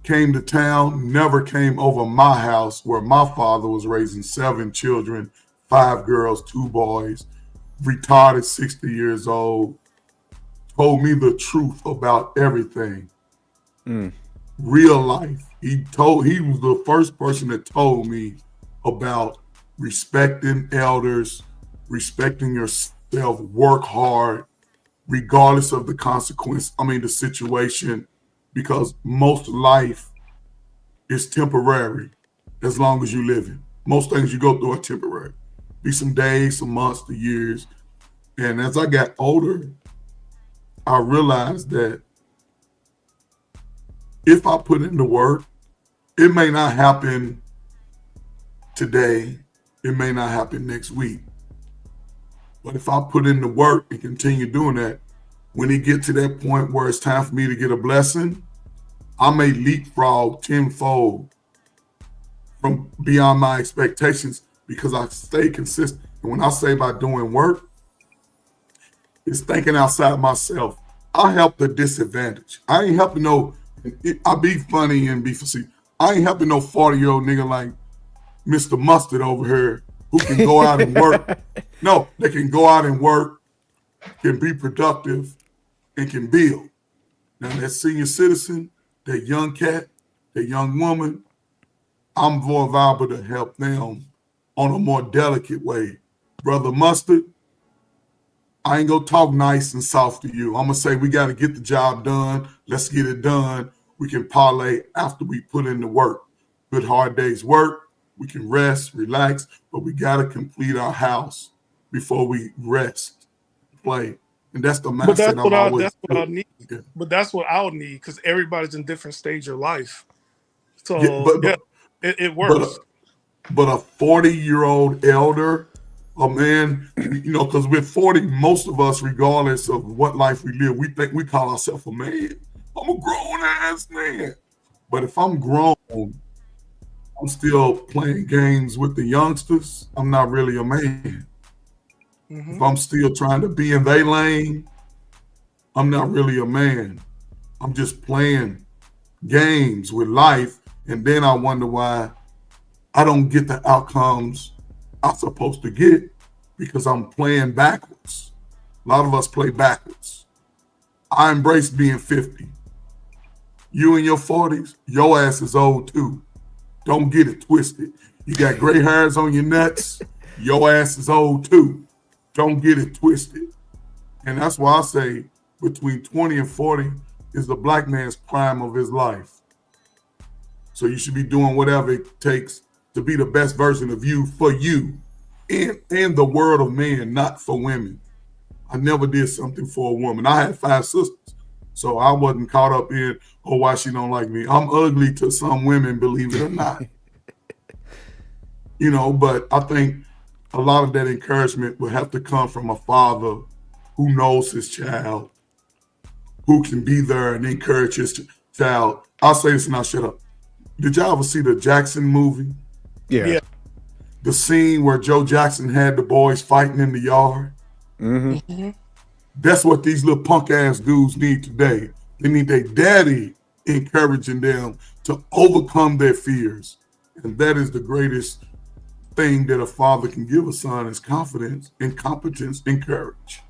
Came to town, never came over my house where my father was raising 7 children, 5 girls, 2 boys, retired at 60 years old, told me the truth about everything. Real life. He was the first person that told me about respecting elders, respecting yourself, work hard, regardless of the consequence. I mean, the situation, because most life is temporary as long as you live it. Most things you go through are temporary. Be some days, some months, the years. And as I got older, I realized that if I put in the work, it may not happen today. It may not happen next week. But if I put in the work and continue doing that, when it get to that point where it's time for me to get a blessing, I may leapfrog tenfold from beyond my expectations because I stay consistent. And when I say by doing work, it's thinking outside myself. I help the disadvantaged. I ain't helping no, I be funny and be facetious. I ain't helping no 40-year-old nigga like Mr. Mustard over here who can go out and work. No, they can go out and work, can be productive, and can build. Now that senior citizen, that young cat, that young woman, I'm more viable to help them on a more delicate way. Brother Mustard, I ain't gonna talk nice and soft to you. I'm gonna say we gotta get the job done. Let's get it done. We can parlay after we put in the work. Good hard day's work. We can rest, relax, but we gotta complete our house before we rest, play. And that's the mindset But that's what I need. Yeah. But that's what I'll need because everybody's in different stage of life. So it works. But a 40-year-old elder, a man, because we're 40, most of us, regardless of what life we live, we think we call ourselves a man. I'm a grown ass man. But if I'm grown, I'm still playing games with the youngsters, I'm not really a man. Mm-hmm. If I'm still trying to be in their lane, I'm not really a man. I'm just playing games with life. And then I wonder why I don't get the outcomes I'm supposed to get because I'm playing backwards. A lot of us play backwards. I embrace being 50. You in your 40s, your ass is old too. Don't get it twisted. You got gray hairs on your nuts, your ass is old too. Don't get it twisted. And that's why I say between 20 and 40 is the black man's prime of his life. So you should be doing whatever it takes to be the best version of you for you in the world of men, not for women. I never did something for a woman. I had 5 sisters, so I wasn't caught up in, why she don't like me. I'm ugly to some women, believe it or not. But I think a lot of that encouragement will have to come from a father who knows his child, who can be there and encourage his child. I'll say this and I'll shut up. Did y'all ever see the Jackson movie? Yeah. The scene where Joe Jackson had the boys fighting in the yard. Mm-hmm. Mm-hmm. That's what these little punk ass dudes need today. They need their daddy encouraging them to overcome their fears. And that is the greatest thing that a father can give a son is confidence and competence and courage.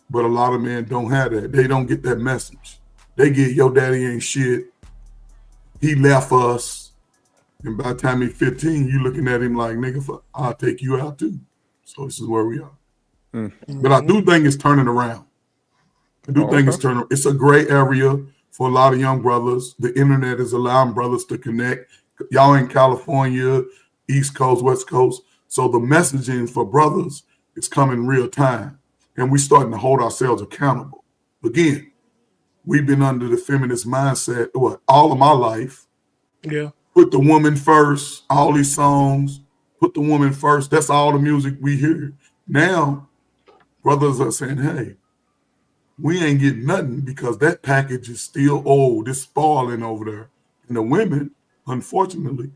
But a lot of men don't have that. They don't get that message. They get, your daddy ain't shit. He left us. And by the time he's 15, you looking at him like, nigga, I'll take you out too. So this is where we are. Mm-hmm. But I do think it's turning around. It's a gray area for a lot of young brothers. The internet is allowing brothers to connect. Y'all in California, East Coast, West Coast. So the messaging for brothers is coming real time. And we're starting to hold ourselves accountable. Again, we've been under the feminist mindset, all of my life. Yeah. Put the woman first, all these songs, put the woman first. That's all the music we hear. Now, brothers are saying, hey, we ain't getting nothing because that package is still old. It's spoiling over there. And the women, unfortunately,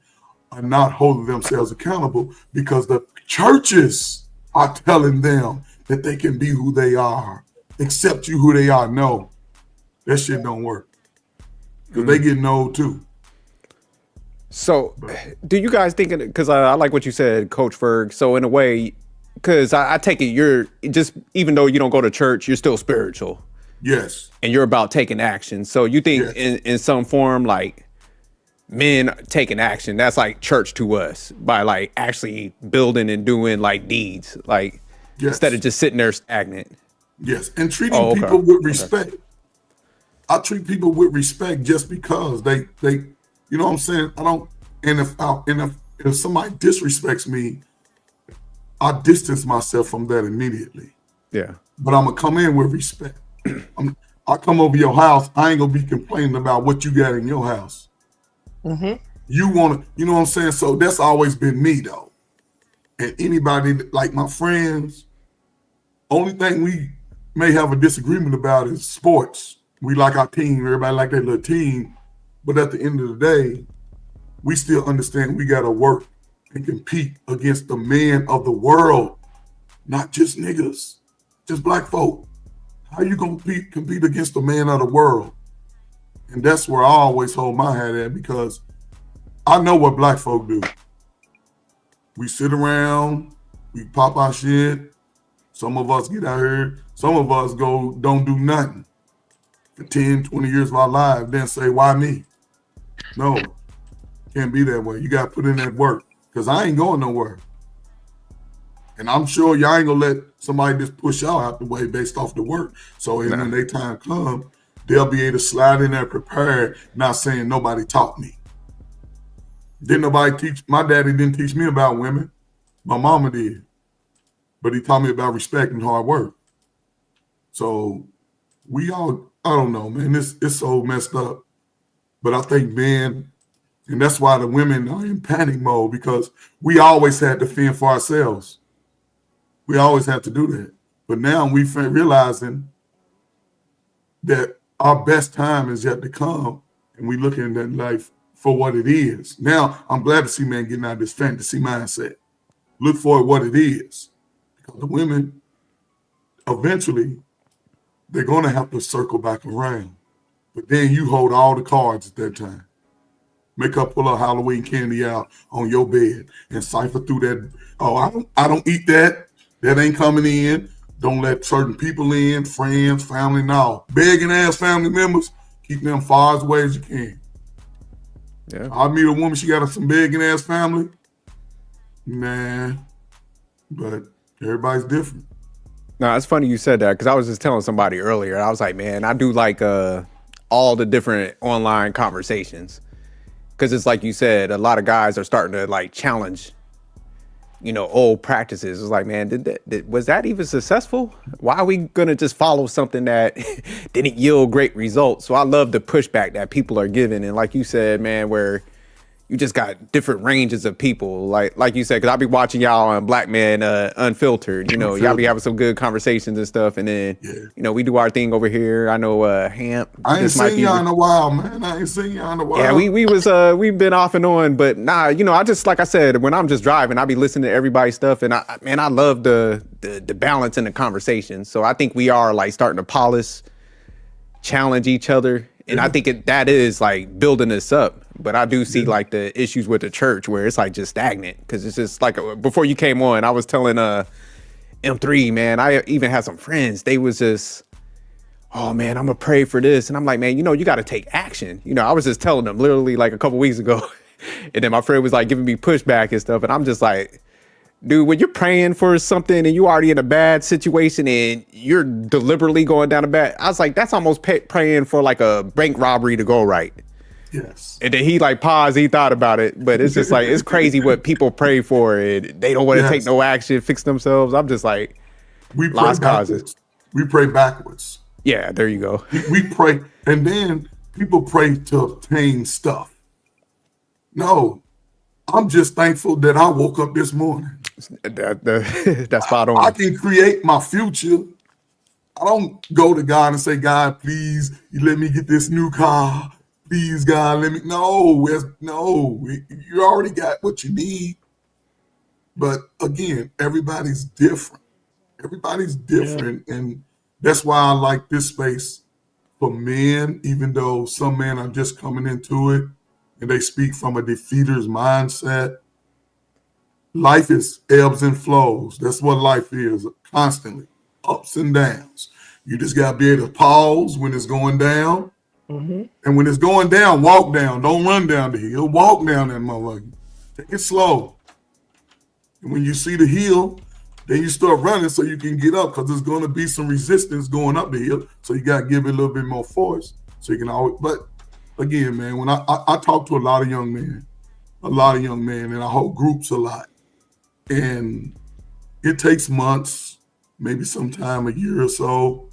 are not holding themselves accountable because the churches are telling them that they can be who they are, accept you who they are. No, that shit don't work because they getting old too. So do you guys think, because I like what you said, Coach Ferg, so in a way, because I take it you're just, even though you don't go to church, you're still spiritual. Yes. And you're about taking action. So you think in some form, like men taking action. That's like church to us, by like actually building and doing like deeds, like instead of just sitting there stagnant. Yes, and treating people with respect. I treat people with respect just because they you know what I'm saying? I don't, and if somebody disrespects me, I distance myself from that immediately. Yeah. But I'm gonna come in with respect. I come over your house, I ain't gonna be complaining about what you got in your house. You wanna, you know what I'm saying? So that's always been me though. And anybody like my friends, only thing we may have a disagreement about is sports. We like our team, everybody like their little team, but at the end of the day, we still understand we gotta work and compete against the men of the world, not just niggas, just black folk. How you gonna compete against the man of the world? And that's where I always hold my hat at, because I know what black folk do. We sit around, we pop our shit. Some of us get out here, some of us go don't do nothing for 10, 20 years of our lives, then say, why me? No, can't be that way. You gotta put in that work, because I ain't going nowhere. And I'm sure y'all ain't gonna let somebody just push y'all out the way based off the work. So when their time comes, they'll be able to slide in there prepared, not saying nobody taught me. Didn't nobody teach, my daddy didn't teach me about women. My mama did. But he taught me about respect and hard work. So we all, I don't know, man, it's so messed up. But I think, man, and that's why the women are in panic mode, because we always had to fend for ourselves. We always have to do that. But now we realizing that our best time is yet to come, and we looking at life for what it is. Now, I'm glad to see men getting out of this fantasy mindset. Look for what it is. Because the women, eventually, they're going to have to circle back around. But then you hold all the cards at that time. Make her pull a Halloween candy out on your bed and cipher through that. Oh, I don't eat that. That ain't coming in. Don't let certain people in, friends, family, no. Begging ass family members, keep them far as away as you can. Yeah. I meet a woman, she got some begging ass family. Nah, but everybody's different. No, it's funny you said that, because I was just telling somebody earlier. I was like, man, I do like all the different online conversations, because it's like you said, a lot of guys are starting to like challenge, you know, old practices. It's like, man, was that even successful? Why are we gonna just follow something that didn't yield great results? So I love the pushback that people are giving, and like you said, man, where you just got different ranges of people, like you said, because I be watching y'all on Black Man Unfiltered. You know, y'all be having some good conversations and stuff, and then you know, we do our thing over here. I know Hamp. I ain't seen y'all in a while, man. I ain't seen y'all in a while. Yeah, we've been off and on, but nah, you know, I just, like I said, when I'm just driving, I be listening to everybody's stuff, and I love the balance in the conversation. So I think we are like starting to polish, challenge each other. And I think that is like building us up. But I do see like the issues with the church where it's like just stagnant, because it's just like before you came on, I was telling M3, man, I even had some friends. They was just, oh man, I'm gonna pray for this. And I'm like, man, you know, you got to take action. You know, I was just telling them literally like a couple weeks ago. And then my friend was like giving me pushback and stuff. And I'm just like, dude, when you're praying for something and you already in a bad situation and you're deliberately going down a bad, I was like, that's almost praying for like a bank robbery to go right. Yes. And then he like paused, he thought about it, but it's just like, it's crazy what people pray for, and they don't want to take no action, fix themselves. I'm just like, we pray lost backwards. causes. We pray backwards. Yeah, there you go. We pray, and then people pray to obtain stuff. No, I'm just thankful that I woke up this morning. That's spot on. I can create my future. I don't go to God and say, God, please, you let me get this new car. Please, God, let me. No, you already got what you need. But again, everybody's different. Everybody's different. Yeah. And that's why I like this space for men, even though some men are just coming into it and they speak from a defeater's mindset. Life is ebbs and flows. That's what life is, constantly, ups and downs. You just got to be able to pause when it's going down Mm-hmm. And when it's going down, walk down. Don't run down the hill. Walk down that motherfucker. Take it slow. And when you see the hill, then you start running so you can get up, because there's going to be some resistance going up the hill. So you got to give it a little bit more force so you can always. But again, man, when I talk to a lot of young men, and I hold groups a lot. And it takes months, maybe sometime a year or so,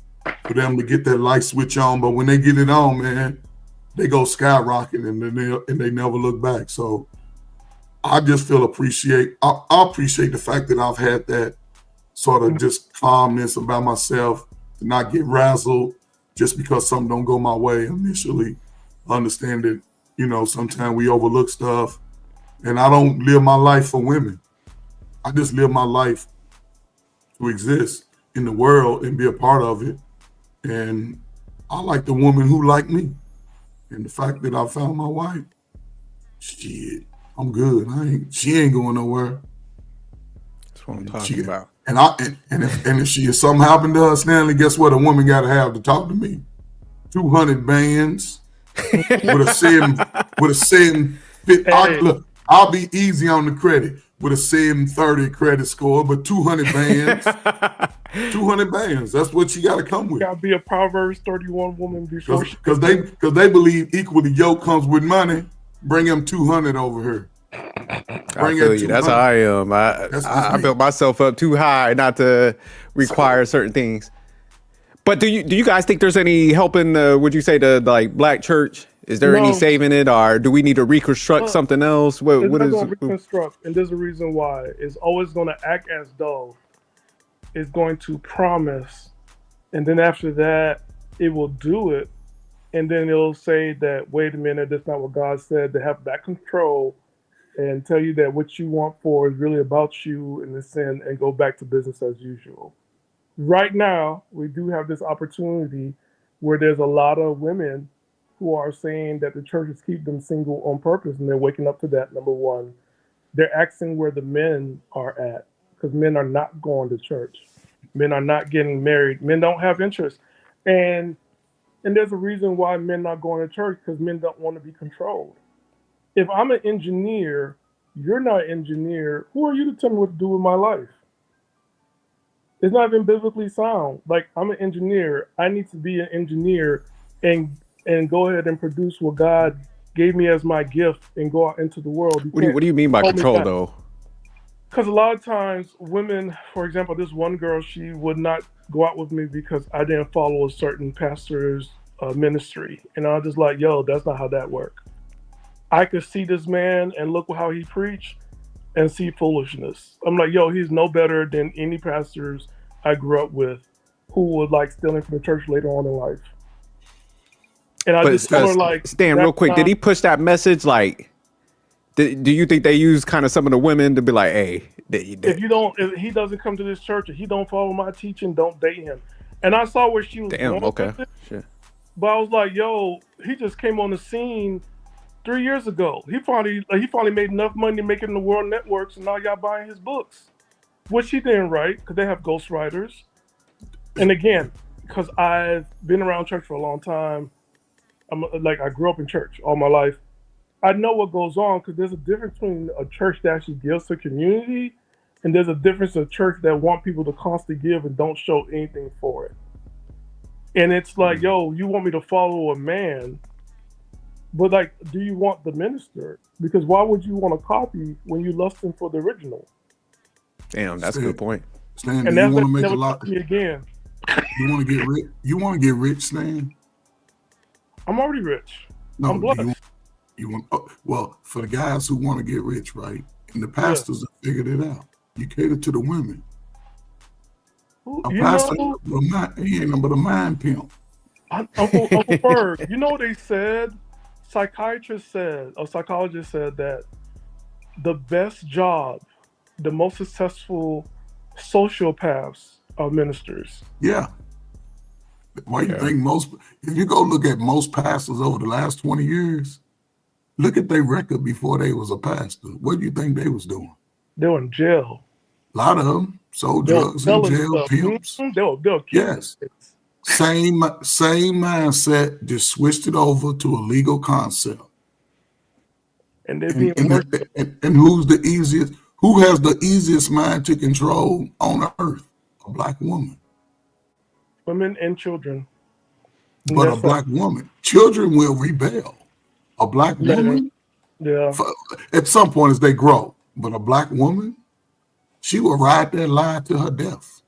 for them to get that light switch on. But when they get it on, man, they go skyrocketing and they never look back. So I just I appreciate the fact that I've had that sort of just calmness about myself, to not get razzled just because something don't go my way initially. Understand that, sometimes we overlook stuff. And I don't live my life for women. I just live my life to exist in the world and be a part of it. And I like the woman who like me. And the fact that I found my wife, shit, I'm good. She ain't going nowhere. That's what I'm talking about. And if something happened to her, Stanley, guess what? A woman got to have to talk to me. 200 bands with a 750. Look, I'll be easy on the credit with a 730 credit score, but 200 bands. 200 bands. That's what you got to come with. Got to be a Proverbs 31 woman before because they believe equally yoke comes with money. Bring them 200 over here. I feel you. That's how I am. I built myself up too high not to require certain things. But do you guys think there's any help in would you say the black church? Is there any saving it, or do we need to reconstruct something else? What is going to reconstruct? And there's a reason why. It's always going to act as though it's going to promise, and then after that, it will do it, and then it'll say that, wait a minute, that's not what God said. To have that control and tell you that what you want for is really about you in the sin, and go back to business as usual. Right now, we do have this opportunity where there's a lot of women who are saying that the churches keep them single on purpose, and they're waking up to that. Number one, they're asking where the men are at, because men are not going to church. Men are not getting married. Men don't have interest. And there's a reason why men not going to church, because men don't want to be controlled. If I'm an engineer, you're not an engineer, who are you to tell me what to do with my life? It's not even biblically sound. Like, I'm an engineer. I need to be an engineer and go ahead and produce what God gave me as my gift and go out into the world. What do you mean by control, though? Because a lot of times women, for example, this one girl, she would not go out with me because I didn't follow a certain pastor's ministry. And I was just like, yo, that's not how that works. I could see this man and look how he preached and see foolishness. I'm like, yo, he's no better than any pastors I grew up with who would like stealing from the church later on in life. And I just told her, like, Stan, real quick, did he push that message? Like, do you think they use kind of some of the women to be like, hey, if he doesn't come to this church, if he don't follow my teaching, don't date him. And I saw where she was going with it, sure. But I was like, yo, he just came on the scene 3 years ago. He finally made enough money to make it in the world networks, and now y'all buying his books, which he didn't write because they have ghostwriters. And again, because I've been around church for a long time, I grew up in church all my life. I know what goes on, because there's a difference between a church that actually gives to community, and there's a difference of church that want people to constantly give and don't show anything for it. And it's like, yo, you want me to follow a man, but like, do you want the minister? Because why would you want to copy when you lusting for the original? Damn, that's a good point. Stan, and you that's want to what make a never lot. talked to me again. You want to get rich? You want to get rich, Stan? I'm already rich. No, I'm blessed. You want well, for the guys who want to get rich, right? And the pastors have figured it out. You cater to the women. A pastor, he ain't nothing but a mind pimp. Uncle Berg, you know what they said? A psychologist said that the best job, the most successful sociopaths are ministers. Yeah. Why you think if you go look at most pastors over the last 20 years, look at their record before they was a pastor. What do you think they was doing? They were in jail. A lot of them sold drugs in jail, pimps. They'll Yes. Same mindset, just switched it over to a legal concept. And they're being worshipped. And who's the easiest? Who has the easiest mind to control on earth? A black woman. Women and children. And But a black woman. Children will rebel. A black woman, at some point as they grow. But a black woman, she will ride that line to her death.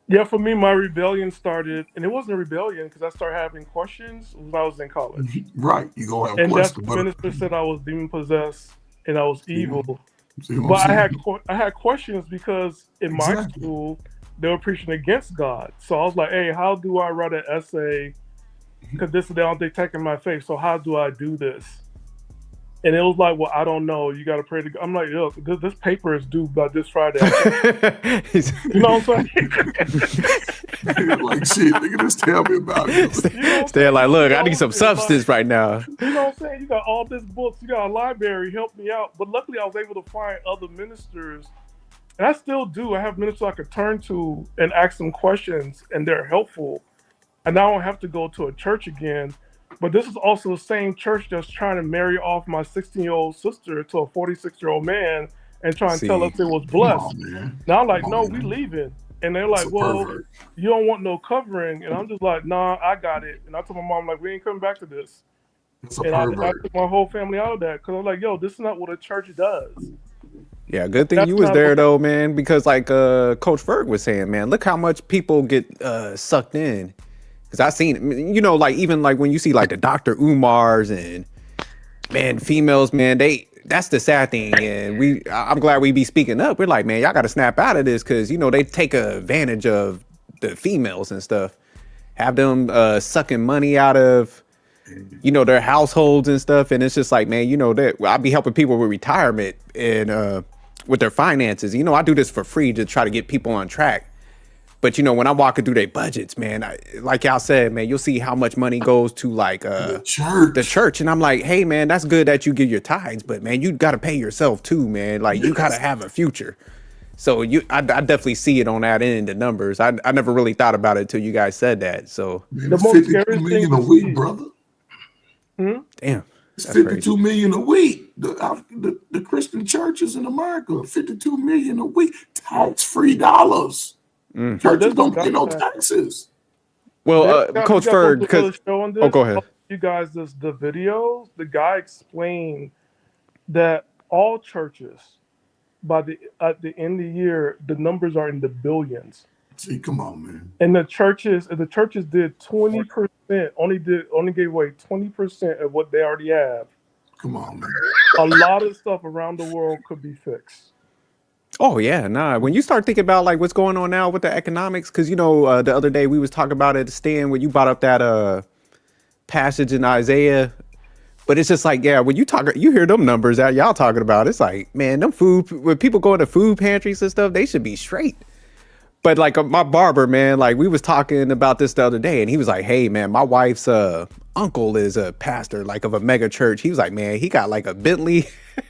Yeah, for me, my rebellion started, and it wasn't a rebellion because I started having questions when I was in college. Right, you go have and questions. And the minister said I was demon possessed and I was evil. But I had questions because in my school they were preaching against God. So I was like, hey, how do I write an essay? Because this is the only thing taking my faith. So how do I do this? And it was like, well, I don't know. You got to pray to God. I'm like, look, this paper is due by this Friday. You know what I'm saying? Like, shit, nigga, just tell me about it. You know Stay like, look, I need some substance right now. You know what I'm saying? You got all these books. You got a library. Help me out. But luckily, I was able to find other ministers. And I still do. I have ministers I could turn to and ask them questions, and they're helpful. And I don't have to go to a church again. But this is also the same church that's trying to marry off my 16-year-old sister to a 46-year-old man and trying to tell us it was blessed. Now I'm like, no, we leaving. And they're like, well, you don't want no covering. And I'm just like, nah, I got it. And I told my mom, like, we ain't coming back to this. And I took my whole family out of that because I'm like, yo, this is not what a church does. Yeah, good thing you was there though, man, because like Coach Ferg was saying, man, look how much people get sucked in. Because I seen, you know, like even like when you see like the Dr. Umars and man, females, man, that's the sad thing. And I'm glad we be speaking up. We're like, man, y'all got to snap out of this because, you know, they take advantage of the females and stuff, have them sucking money out of, you know, their households and stuff. And it's just like, man, you know, that I'll be helping people with retirement and with their finances. You know, I do this for free to try to get people on track. But, you know, when I'm walking through their budgets, man, like y'all said, man, you'll see how much money goes to like the church. And I'm like, hey, man, that's good that you give your tithes. But, man, you got to pay yourself, too, man. Like, you got to have a future. So I definitely see it on that end, the numbers. I never really thought about it until you guys said that. So man, the most scary million a week, brother. Damn. It's 52 million a week. The Christian churches in America, 52 million a week. Tax-free dollars. Churches don't pay no taxes. Well, Coach Ferg, because go ahead. You guys, the videos, the guy explained that all churches, at the end of the year, the numbers are in the billions. See, come on, man. And the churches did 20%, only gave away 20% of what they already have. Come on, man. A lot of stuff around the world could be fixed. Oh yeah, nah. When you start thinking about like what's going on now with the economics, because you know the other day we was talking about it, Stan, when you brought up that passage in Isaiah, but it's just like, yeah, when you hear them numbers that y'all talking about, it's like, man, them when people go into food pantries and stuff, they should be straight. But like my barber, man, like we was talking about this the other day, and he was like, hey, man, my wife's uncle is a pastor like of a mega church. He was like, man, he got like a Bentley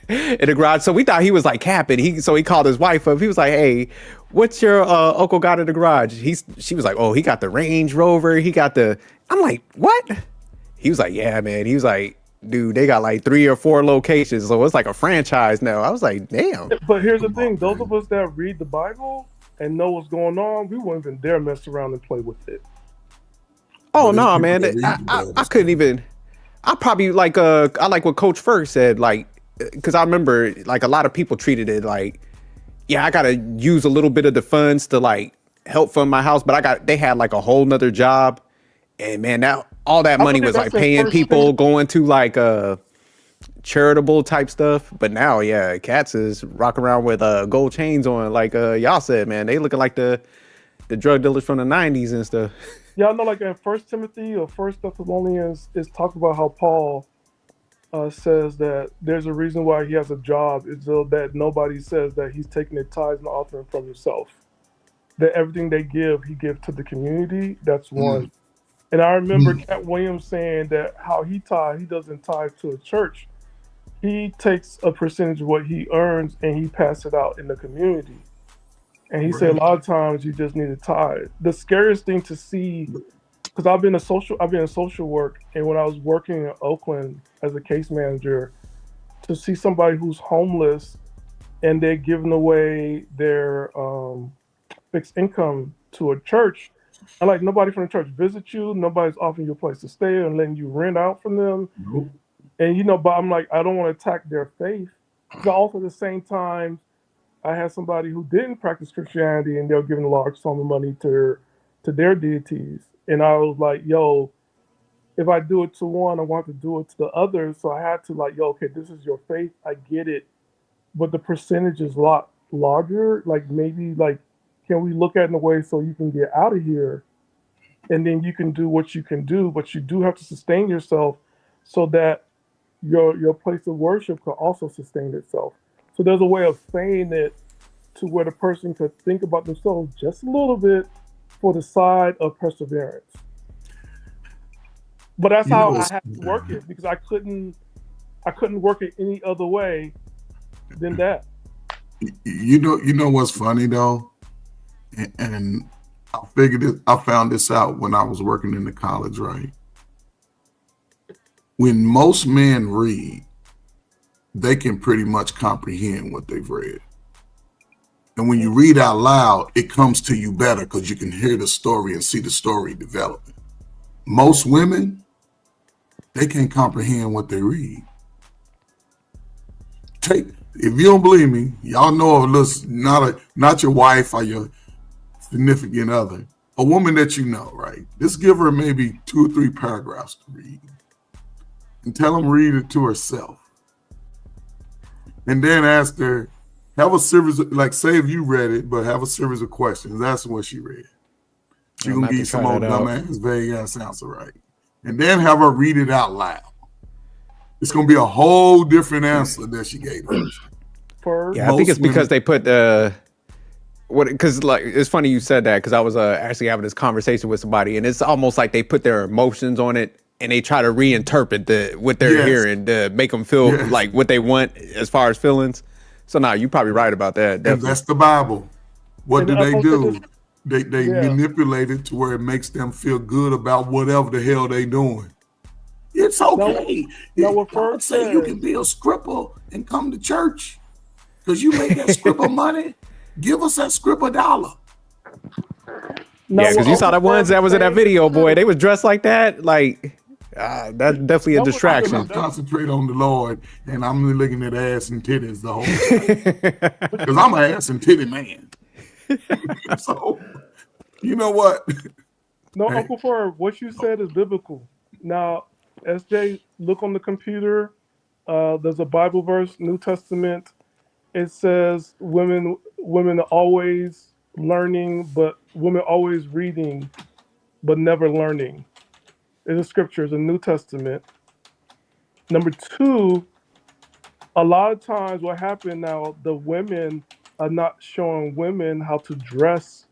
in the garage. So we thought he was like capping. So he called his wife up. He was like, hey, what's your uncle got in the garage? She was like, oh, he got the Range Rover. He got the. I'm like, what? He was like, yeah, man. He was like, dude, they got like 3 or 4 locations, so it's like a franchise now. I was like, damn. But here's the thing: those of us that read the Bible and know what's going on, we wouldn't even dare mess around and play with it. Oh no, man! I couldn't even. I probably like I like what Coach Ferg said, like, because I remember like a lot of people treated it like, yeah, I gotta use a little bit of the funds to like help fund my house, but they had like a whole nother job, and man, all that money was like paying people, going to like charitable type stuff. But now, yeah, cats is rocking around with gold chains on, like y'all said, man, they looking like the drug dealers from the 90s and stuff. Yeah, I know, like in 1 Timothy or 1 Thessalonians, it's talked about how Paul says that there's a reason why he has a job, is so that nobody says that he's taking the tithes and offering from himself. That everything they give, he gives to the community. That's one. And I remember Cat Williams saying that how he doesn't tithe to a church. He takes a percentage of what he earns and he passes it out in the community. And he said a lot of times you just need to tie. The scariest thing to see, because I've been in social work, and when I was working in Oakland as a case manager, to see somebody who's homeless and they're giving away their fixed income to a church, and like nobody from the church visits you, nobody's offering you a place to stay and letting you rent out from them. Nope. And but I'm like, I don't want to attack their faith. But also at the same time, I had somebody who didn't practice Christianity and they were giving a large sum of money to their deities. And I was like, yo, if I do it to one, I want to do it to the other. So I had to like, yo, okay, this is your faith. I get it. But the percentage is a lot larger. Like maybe like, can we look at it in a way so you can get out of here and then you can do what you can do, but you do have to sustain yourself so that your place of worship can also sustain itself. So there's a way of saying it to where the person could think about themselves just a little bit for the side of perseverance. But that's how I had to work it, because I couldn't work it any other way than that. You know what's funny though, and I found this out when I was working in the college, right? When most men read, they can pretty much comprehend what they've read. And when you read out loud, it comes to you better because you can hear the story and see the story developing. Most women, they can't comprehend what they read. If you don't believe me, y'all know of this, not your wife or your significant other, a woman that you know, right? Just give her maybe 2 or 3 paragraphs to read. And tell them read it to herself. And then ask her, have a series of, like say if you read it, but have a series of questions. Ask her what she read. She gonna give you some old dumbass vague ass answer, right? And then have her read it out loud. It's gonna be a whole different answer that she gave her. Yeah, I think it's because they put because like it's funny you said that, because I was actually having this conversation with somebody, and it's almost like they put their emotions on it and they try to reinterpret what they're hearing to make them feel like what they want as far as feelings. So now you're probably right about that. And that's the Bible. What do? They manipulate it to where it makes them feel good about whatever the hell they doing. It's okay. God say you can be a scripper and come to church because you make that scripper money. Give us that scripper $1. Yeah, because you saw the ones that was in that video, boy. They was dressed like that. Like, that's definitely a distraction. I concentrate on the Lord, and I'm looking at ass and titties the whole time. Because I'm an ass and titty man. So, you know what? No, Uncle Ferb, what you said is biblical. Now, SJ, look on the computer. There's a Bible verse, New Testament. It says women are always learning, but women always reading, but never learning. It's a scripture, it's a New Testament. Number 2, a lot of times what happened now, the women are not showing women how to dress.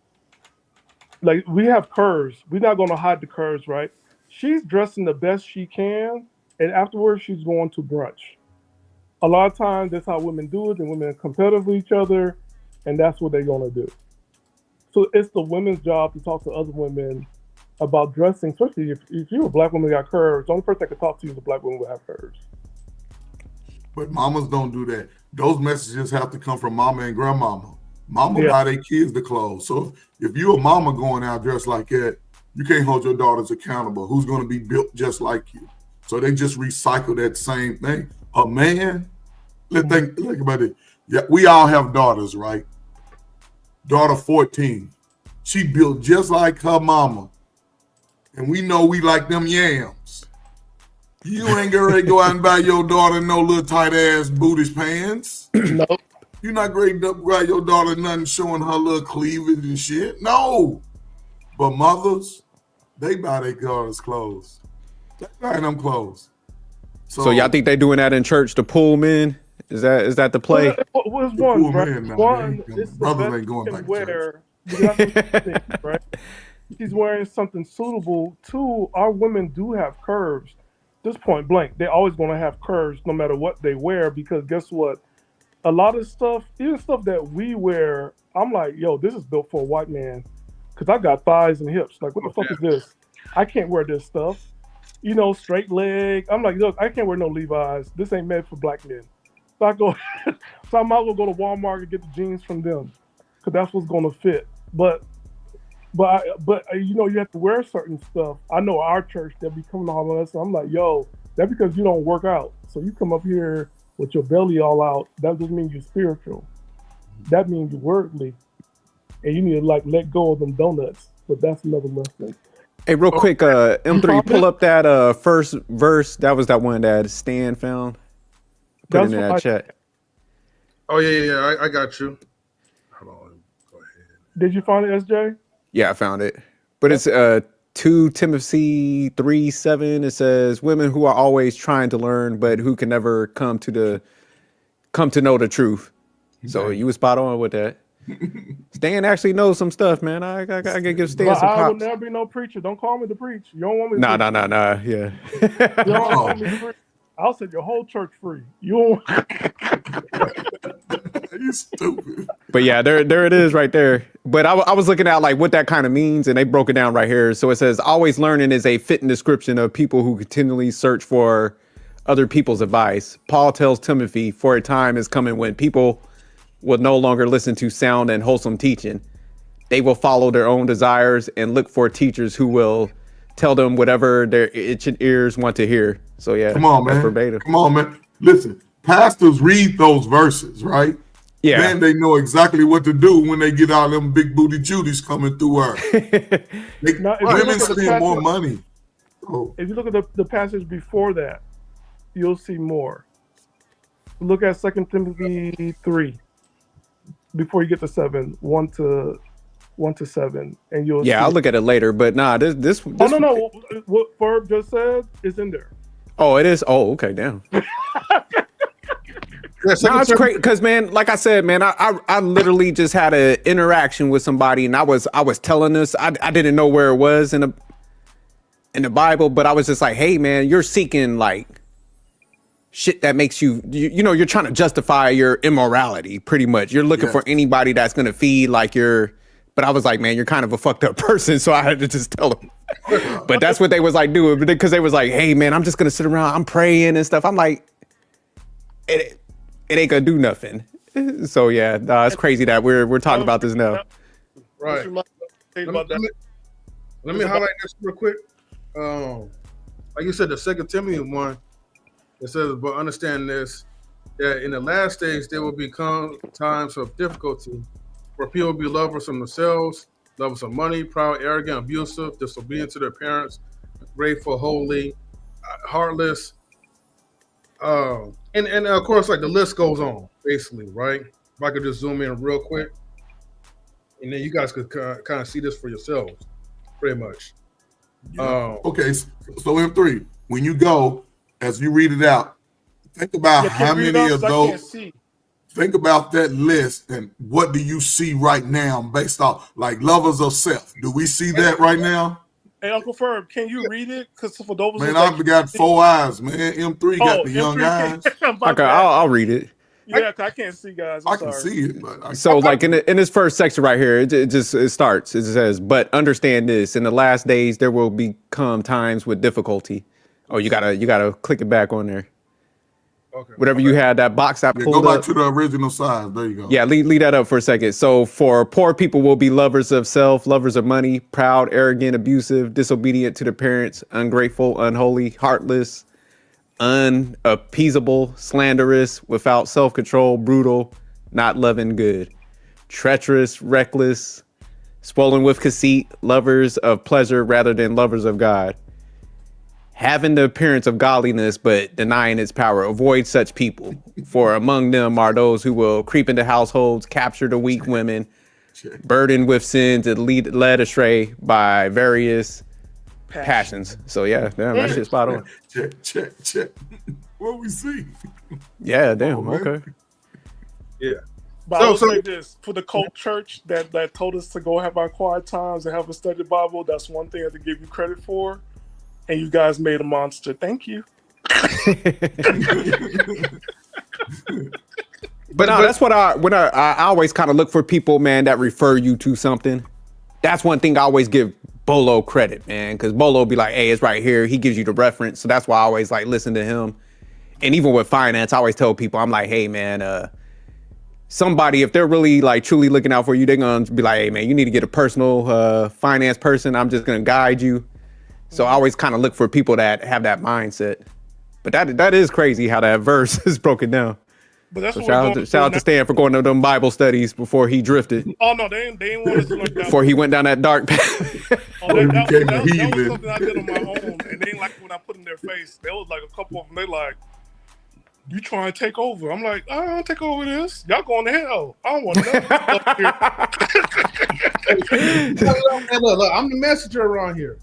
Like, we have curves. We're not going to hide the curves, right? She's dressing the best she can, and afterwards she's going to brunch. A lot of times that's how women do it, and women compete with each other, and that's what they're going to do. So it's the women's job to talk to other women about dressing, especially if you're a black woman that got curves. The only person that can talk to you is a black woman who have curves. But mamas don't do that. Those messages have to come from mama and grandmama. Mama buy their kids the clothes. So if you're a mama going out dressed like that, you can't hold your daughters accountable. Who's going to be built just like you? So they just recycle that same thing. A man, let's think about it. Yeah, we all have daughters, right? Daughter 14. She built just like her mama. And we know we like them yams. You ain't gonna go out and buy your daughter no little tight ass bootish pants. Nope. You're not going to buy your daughter nothing showing her little cleavage and shit. No. But mothers, they buy their daughters clothes. They buy them clothes. So y'all think they doing that in church to pull men? Is that the play? Well, one, right? One, it's the brothers best ain't going you can back wear. Thing, right? She's wearing something suitable. 2, our women do have curves. This point blank, they're always going to have curves no matter what they wear, because guess what? A lot of stuff, even stuff that we wear, I'm like, yo, this is built for a white man, because I got thighs and hips. Like, what the fuck is this? I can't wear this stuff. Straight leg. I'm like, look, I can't wear no Levi's. This ain't meant for black men. So I go, so I might as well go to Walmart and get the jeans from them, because that's what's gonna fit. But you have to wear certain stuff. I know our church, they'll be coming all of us. So I'm like, yo, that's because you don't work out. So you come up here with your belly all out. That doesn't mean you're spiritual. That means you're worldly, and you need to let go of them donuts. But that's another lesson. Hey, real quick, M3, pull up that first verse. That was that one that Stan found. Put it in that chat. Oh yeah. I got you. Hold on. Go ahead. Did you find it, SJ? Yeah, I found it. But it's 2 Timothy 3:7. It says, "Women who are always trying to learn, but who can never come to know the truth." So you were spot on with that. Stan actually knows some stuff, man. I gotta give Stan some props. I will never be no preacher. Don't call me to preach. You don't want me to Nah. Yeah. You don't want me to preach. I'll set your whole church free. You don't. You stupid. But yeah, there it is right there. But I was looking at what that kind of means, and they broke it down right here. So it says, always learning is a fitting description of people who continually search for other people's advice. Paul tells Timothy, for a time is coming when people will no longer listen to sound and wholesome teaching. They will follow their own desires and look for teachers who will tell them whatever their itching ears want to hear. So yeah, come on, man. Verbatim. Come on, man. Listen, pastors read those verses, right? Yeah. Then they know exactly what to do when they get all them big booty Judies coming through her. Women spend more money. Oh. If you look at the passage before that, you'll see more. Look at 2 Timothy 3. Before you get to 7, 1 to 7, and you'll. Yeah, I'll look at it later. But nah, this. Oh no! What Ferb just said is in there. Oh, it is. Oh, okay, damn. No, it's great because, man, like I said, man, I literally just had an interaction with somebody, and I was telling this. I didn't know where it was in the Bible, but I was just like, hey, man, you're seeking shit that makes you're trying to justify your immorality, pretty much. You're looking for anybody that's gonna feed but I was like, man, you're kind of a fucked up person, so I had to just tell them. But that's what they was doing, because they was like, hey, man, I'm just gonna sit around, I'm praying and stuff. I'm like, it ain't gonna do nothing. So yeah, it's crazy that we're talking about this now. Right. Let me highlight this real quick. Like you said, the 2 Timothy 1. It says, but understand this, that in the last days there will become times of difficulty where people will be lovers of themselves, lovers of money, proud, arrogant, abusive, disobedient to their parents, grateful, holy, heartless. And of course, the list goes on, basically, right? If I could just zoom in real quick, and then you guys could kind of see this for yourselves, pretty much. Yeah. Okay, so M3, when you go, as you read it out, think about how many of those. Think about that list and what do you see right now based off lovers of self? Do we see that right now? Hey, Uncle Ferb, can you read it? Because for those man, I've got 4 eyes, man. M3 got the young eyes. Okay, I'll read it. Yeah, I can't see, guys. I can see it, but so in this first section right here, it starts. It says, but understand this: in the last days there will become times with difficulty. Oh, you gotta click it back on there. Okay. Whatever you had, that box I pulled up. Go back to the original size. There you go. Yeah, leave that up for a second. So for poor people will be lovers of self, lovers of money, proud, arrogant, abusive, disobedient to their parents, ungrateful, unholy, heartless, unappeasable, slanderous, without self-control, brutal, not loving good, treacherous, reckless, swollen with conceit, lovers of pleasure rather than lovers of God. Having the appearance of godliness, but denying its power. Avoid such people, for among them are those who will creep into households, capture the weak women, burdened with sins, and led astray by various passions. So yeah, damn, that shit's spot on. Check. What we see? Yeah, damn. Okay. Yeah. But I will say this, for the cult church that told us to go have our quiet times and have a study Bible, that's one thing I have to give you credit for. And you guys made a monster. Thank you. But no, that's what I always kind of look for people, man, that refer you to something. That's one thing I always give Bolo credit, man, because Bolo be like, hey, it's right here. He gives you the reference. So that's why I always like listen to him. And even with finance, I always tell people, I'm like, hey, man, somebody, if they're really like truly looking out for you, they're going to be like, hey, man, you need to get a personal finance person. I'm just going to guide you. So I always kind of look for people that have that mindset. But that is crazy how that verse is broken down. But that's So what shout out to Stan for going to them Bible studies before he drifted. Oh no, they ain't want us to like that. Before he went down that dark path. That was something I did on my own, and they didn't like when I put in their face. There was like a couple of them. They like, you trying to take over? I'm like, I don't take over this. Y'all going to hell. I don't want to Look, I'm the messenger around here.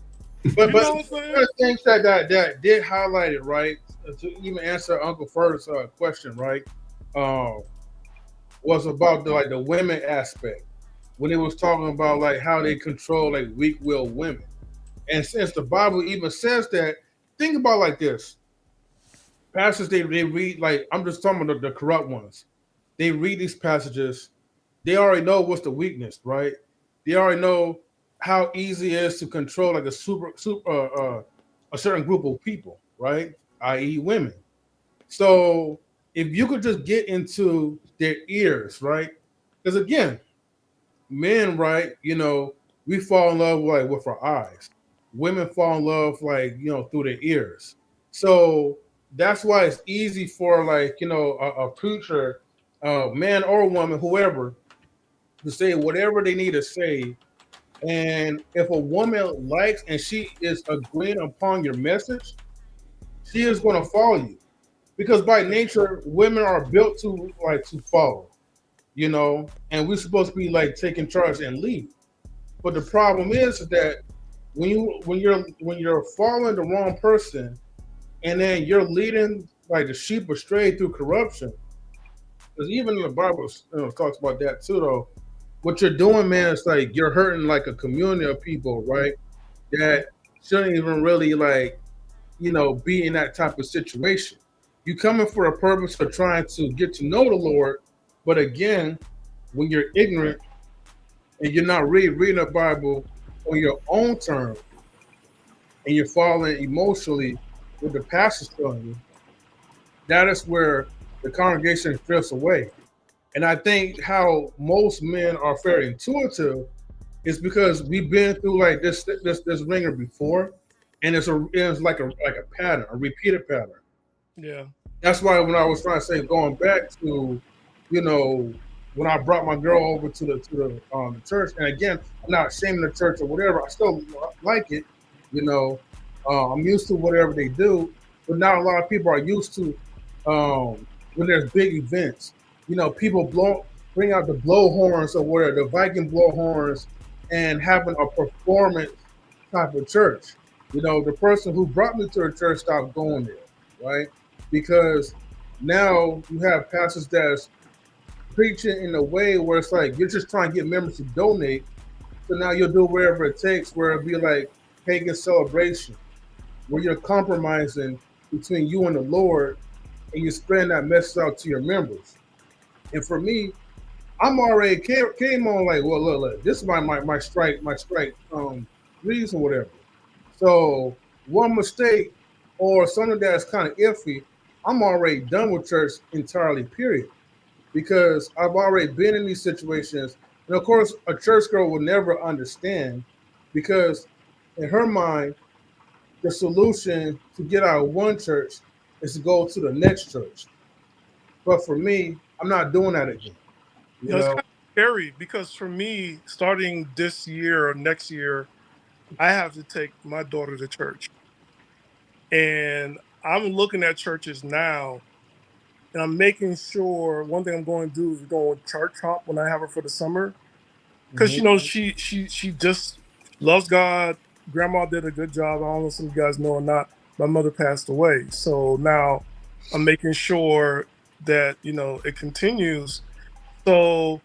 But one of the things that did highlight it, right, to even answer Uncle Ferd's question, right, was about the women aspect when it was talking about like how they control like weak-willed women. And since the Bible even says that, think about like this. Pastors, they read, like, I'm just talking about the corrupt ones. They read these passages. They already know what's the weakness, right? They already know how easy it is to control like a certain group of people, right? I.e. women. So if you could just get into their ears, right? Because again, men, right, we fall in love like with our eyes. Women fall in love like, through their ears. So that's why it's easy for like, a preacher, man or woman, whoever, to say whatever they need to say. And if a woman likes and she is agreeing upon your message, she is going to follow you. Because by nature, women are built to follow, and we're supposed to be like taking charge and lead. But the problem is that when you're following the wrong person, and then you're leading like the sheep astray through corruption, because even the Bible talks about that too, though. What you're doing, man, is like you're hurting like a community of people, right? That shouldn't even really be in that type of situation. You coming for a purpose of trying to get to know the Lord, but again, when you're ignorant and you're not reading the Bible on your own terms, and you're following emotionally what the pastor's telling you, that is where the congregation drifts away. And I think how most men are very intuitive is because we've been through like this ringer before, and it's like a pattern, a repeated pattern. Yeah. That's why when I was trying to say, going back to, when I brought my girl over to the church, and again, I'm not shaming the church or whatever. I still like it. I'm used to whatever they do, but not a lot of people are used to when there's big events. People bring out the blowhorns or whatever, the Viking blowhorns, and having a performance type of church. The person who brought me to a church stopped going there, right? Because now you have pastors that's preaching in a way where it's like you're just trying to get members to donate. So now you'll do whatever it takes, where it'll be like pagan celebration, where you're compromising between you and the Lord, and you spreading that message out to your members. And for me, I'm already came on like, well, look, this is my strike reason, whatever. So one mistake or something that's kind of iffy, I'm already done with church entirely, period. Because I've already been in these situations. And of course, a church girl will never understand, because in her mind, the solution to get out of one church is to go to the next church. But for me, I'm not doing that again. It's kind of scary, because for me, starting this year or next year, I have to take my daughter to church. And I'm looking at churches now, and I'm making sure one thing I'm going to do is go on church hop when I have her for the summer. Because, she just loves God. Grandma did a good job. I don't know if some of you guys know or not. My mother passed away. So now I'm making sure that, it continues. So,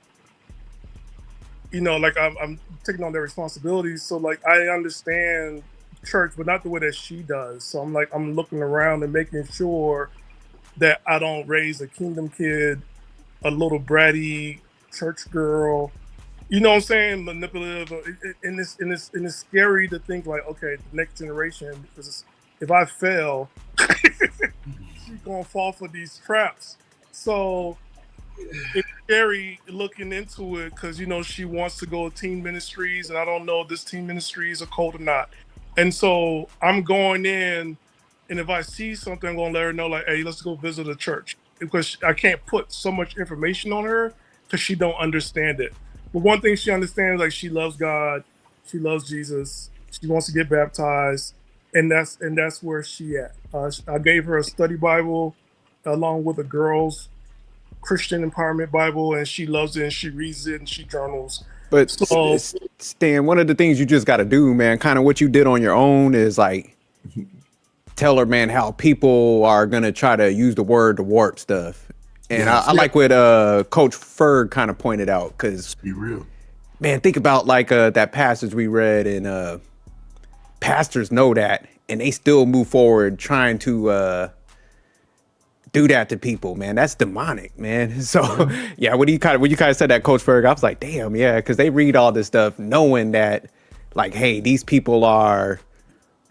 like I'm taking on their responsibilities. So like I understand church, but not the way that she does. So I'm looking around and making sure that I don't raise a kingdom kid a little bratty church girl. You know what I'm saying? Manipulative, and it's scary to think like, okay, the next generation, because if I fail, she's gonna fall for these traps. So it's scary looking into it because she wants to go to teen ministries, and I don't know if this teen ministry is a cult or not. And so I'm going in, and if I see something, I'm gonna let her know, like, hey, let's go visit a church, because I can't put so much information on her because she don't understand it. But one thing she understands, like, she loves God, she loves Jesus, she wants to get baptized, and that's where she at. I gave her a study Bible along with a girls Christian Empowerment Bible, and she loves it, and she reads it, and she journals. But So Stan, one of the things you just got to do, man, kind of what you did on your own is like tell her, man, how people are gonna try to use the word to warp stuff. And Yes. I like what Coach Ferg kind of pointed out, because Be real. man, think about like that passage we read, and pastors know that, and they still move forward trying to do that to people, man. That's demonic, man. So yeah, when you kind of said that, Coach Ferg, I was like, damn, yeah, because they read all this stuff knowing that, like, hey, these people are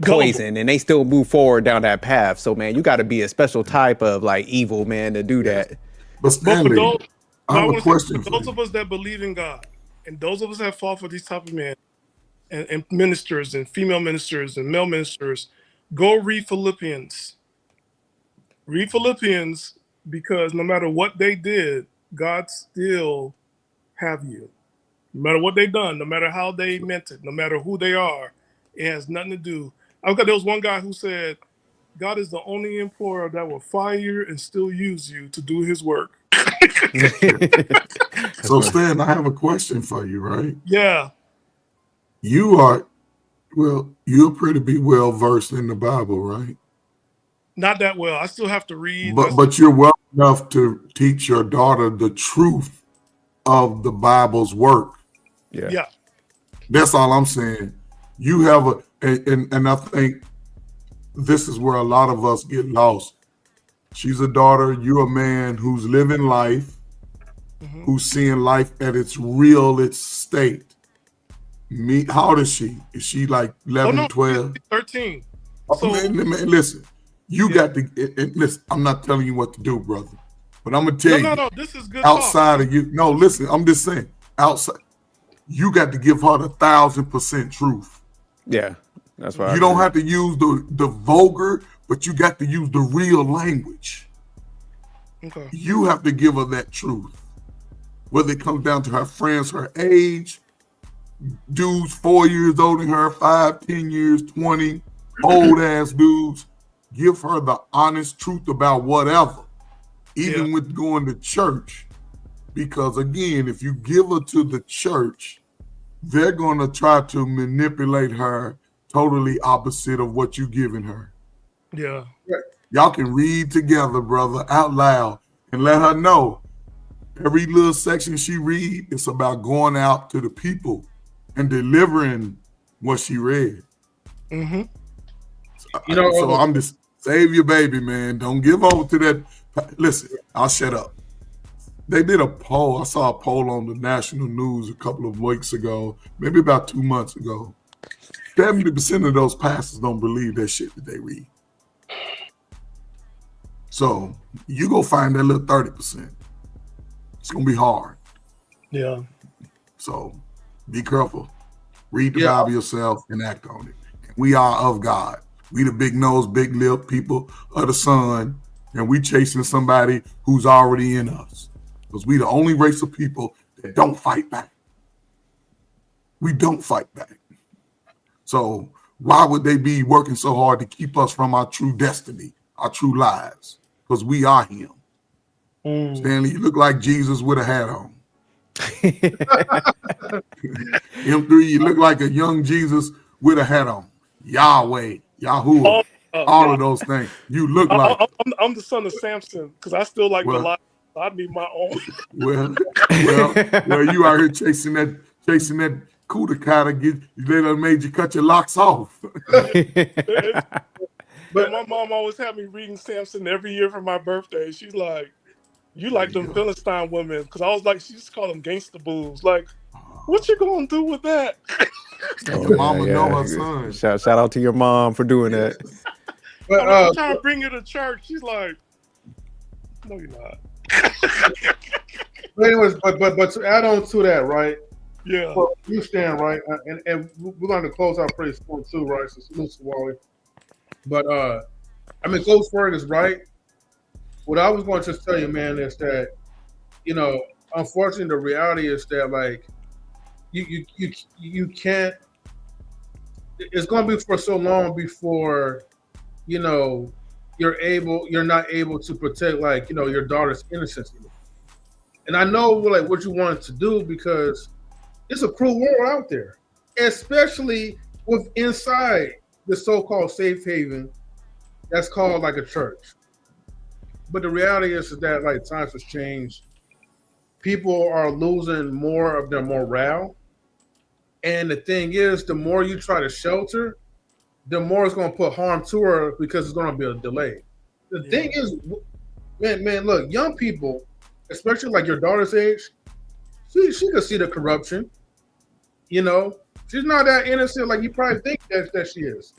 poison, and they still move forward down that path. So man, you got to be a special type of like evil, man, to do that. But Stanley, I have a question for those of us that believe in God, and those of us that fall for these type of men, and ministers, and female ministers, and male ministers, go read Philippians. Read Philippians, because no matter what they did, God still have you. No matter what they done, no matter how they meant it, no matter who they are, it has nothing to do. There was one guy who said, God is the only employer that will fire you and still use you to do his work. So Stan, I have a question for you, right? Yeah. You're pretty well versed in the Bible, right? Not that well. I still have to read. But you're well enough to teach your daughter the truth of the Bible's work. Yeah. That's all I'm saying. You have and I think this is where a lot of us get lost. She's a daughter, you're a man who's living life, who's seeing life at its state. How old is she? Is she like 11, 12? 13. So, man, listen, you got to, listen, I'm not telling you what to do, brother, but I'm going to tell you. No, this is good outside talk. of you. No, listen, I'm just saying, outside, you got to give her the 1,000% truth. Yeah, that's why you don't have to use the vulgar, but you got to use the real language. Okay. You have to give her that truth. Whether it comes down to her friends, her age, dudes 4 years older than her, 5, 10 years, 20, old ass dudes. Give her the honest truth about whatever, even with going to church. Because again, if you give her to the church, they're going to try to manipulate her totally opposite of what you're giving her. Yeah. Y'all can read together, brother, out loud, and let her know every little section she read, it's about going out to the people and delivering what she read. Mm-hmm. So I'm just, save your baby, man. Don't give over to that. Listen, I'll shut up. They did a poll. I saw a poll on the national news a couple of weeks ago, maybe about 2 months ago. 70% of those pastors don't believe that shit that they read. So you go find that little 30%. It's going to be hard. Yeah. So be careful. Read the Bible yourself and act on it. We are of God. We the big nose, big lip people of the sun, and we chasing somebody who's already in us. Because we the only race of people that don't fight back. We don't fight back. So why would they be working so hard to keep us from our true destiny, our true lives? Because we are him. Stanley, you look like Jesus with a hat on. M3, you look like a young Jesus with a hat on. Yahweh, Yahuwah, all of those things. You look like. I'm the son of Samson because I still like Goliath. I need my own. well, you out here chasing that kudakata. They done made you cut your locks off. But my mom always had me reading Samson every year for my birthday. She's like, You like them Philistine women, because I was like, she used to call them gangster bulls. Like, what you gonna do with that? Your mama know her son. Shout out to your mom for doing that. But I'm trying to bring her to church. She's like, no, you're not. But anyways, but to add on to that, right? Yeah. Well, you stand right, and we're going to close out pretty soon too, right? So salute to Wally. But I mean, Ghost Ferg is right. What I was going to just tell you, man, is that unfortunately, the reality is that like you can't. It's going to be for so long before you're not able to protect like your daughter's innocence. And I know like what you wanted to do because it's a cruel world out there, especially with inside the so-called safe haven that's called like a church. But the reality is that like times have changed. People are losing more of their morale. And the thing is, the more you try to shelter, the more it's going to put harm to her because it's going to be a delay. The thing is, man, look, young people, especially like your daughter's age, she can see the corruption. She's not that innocent like you probably think that she is.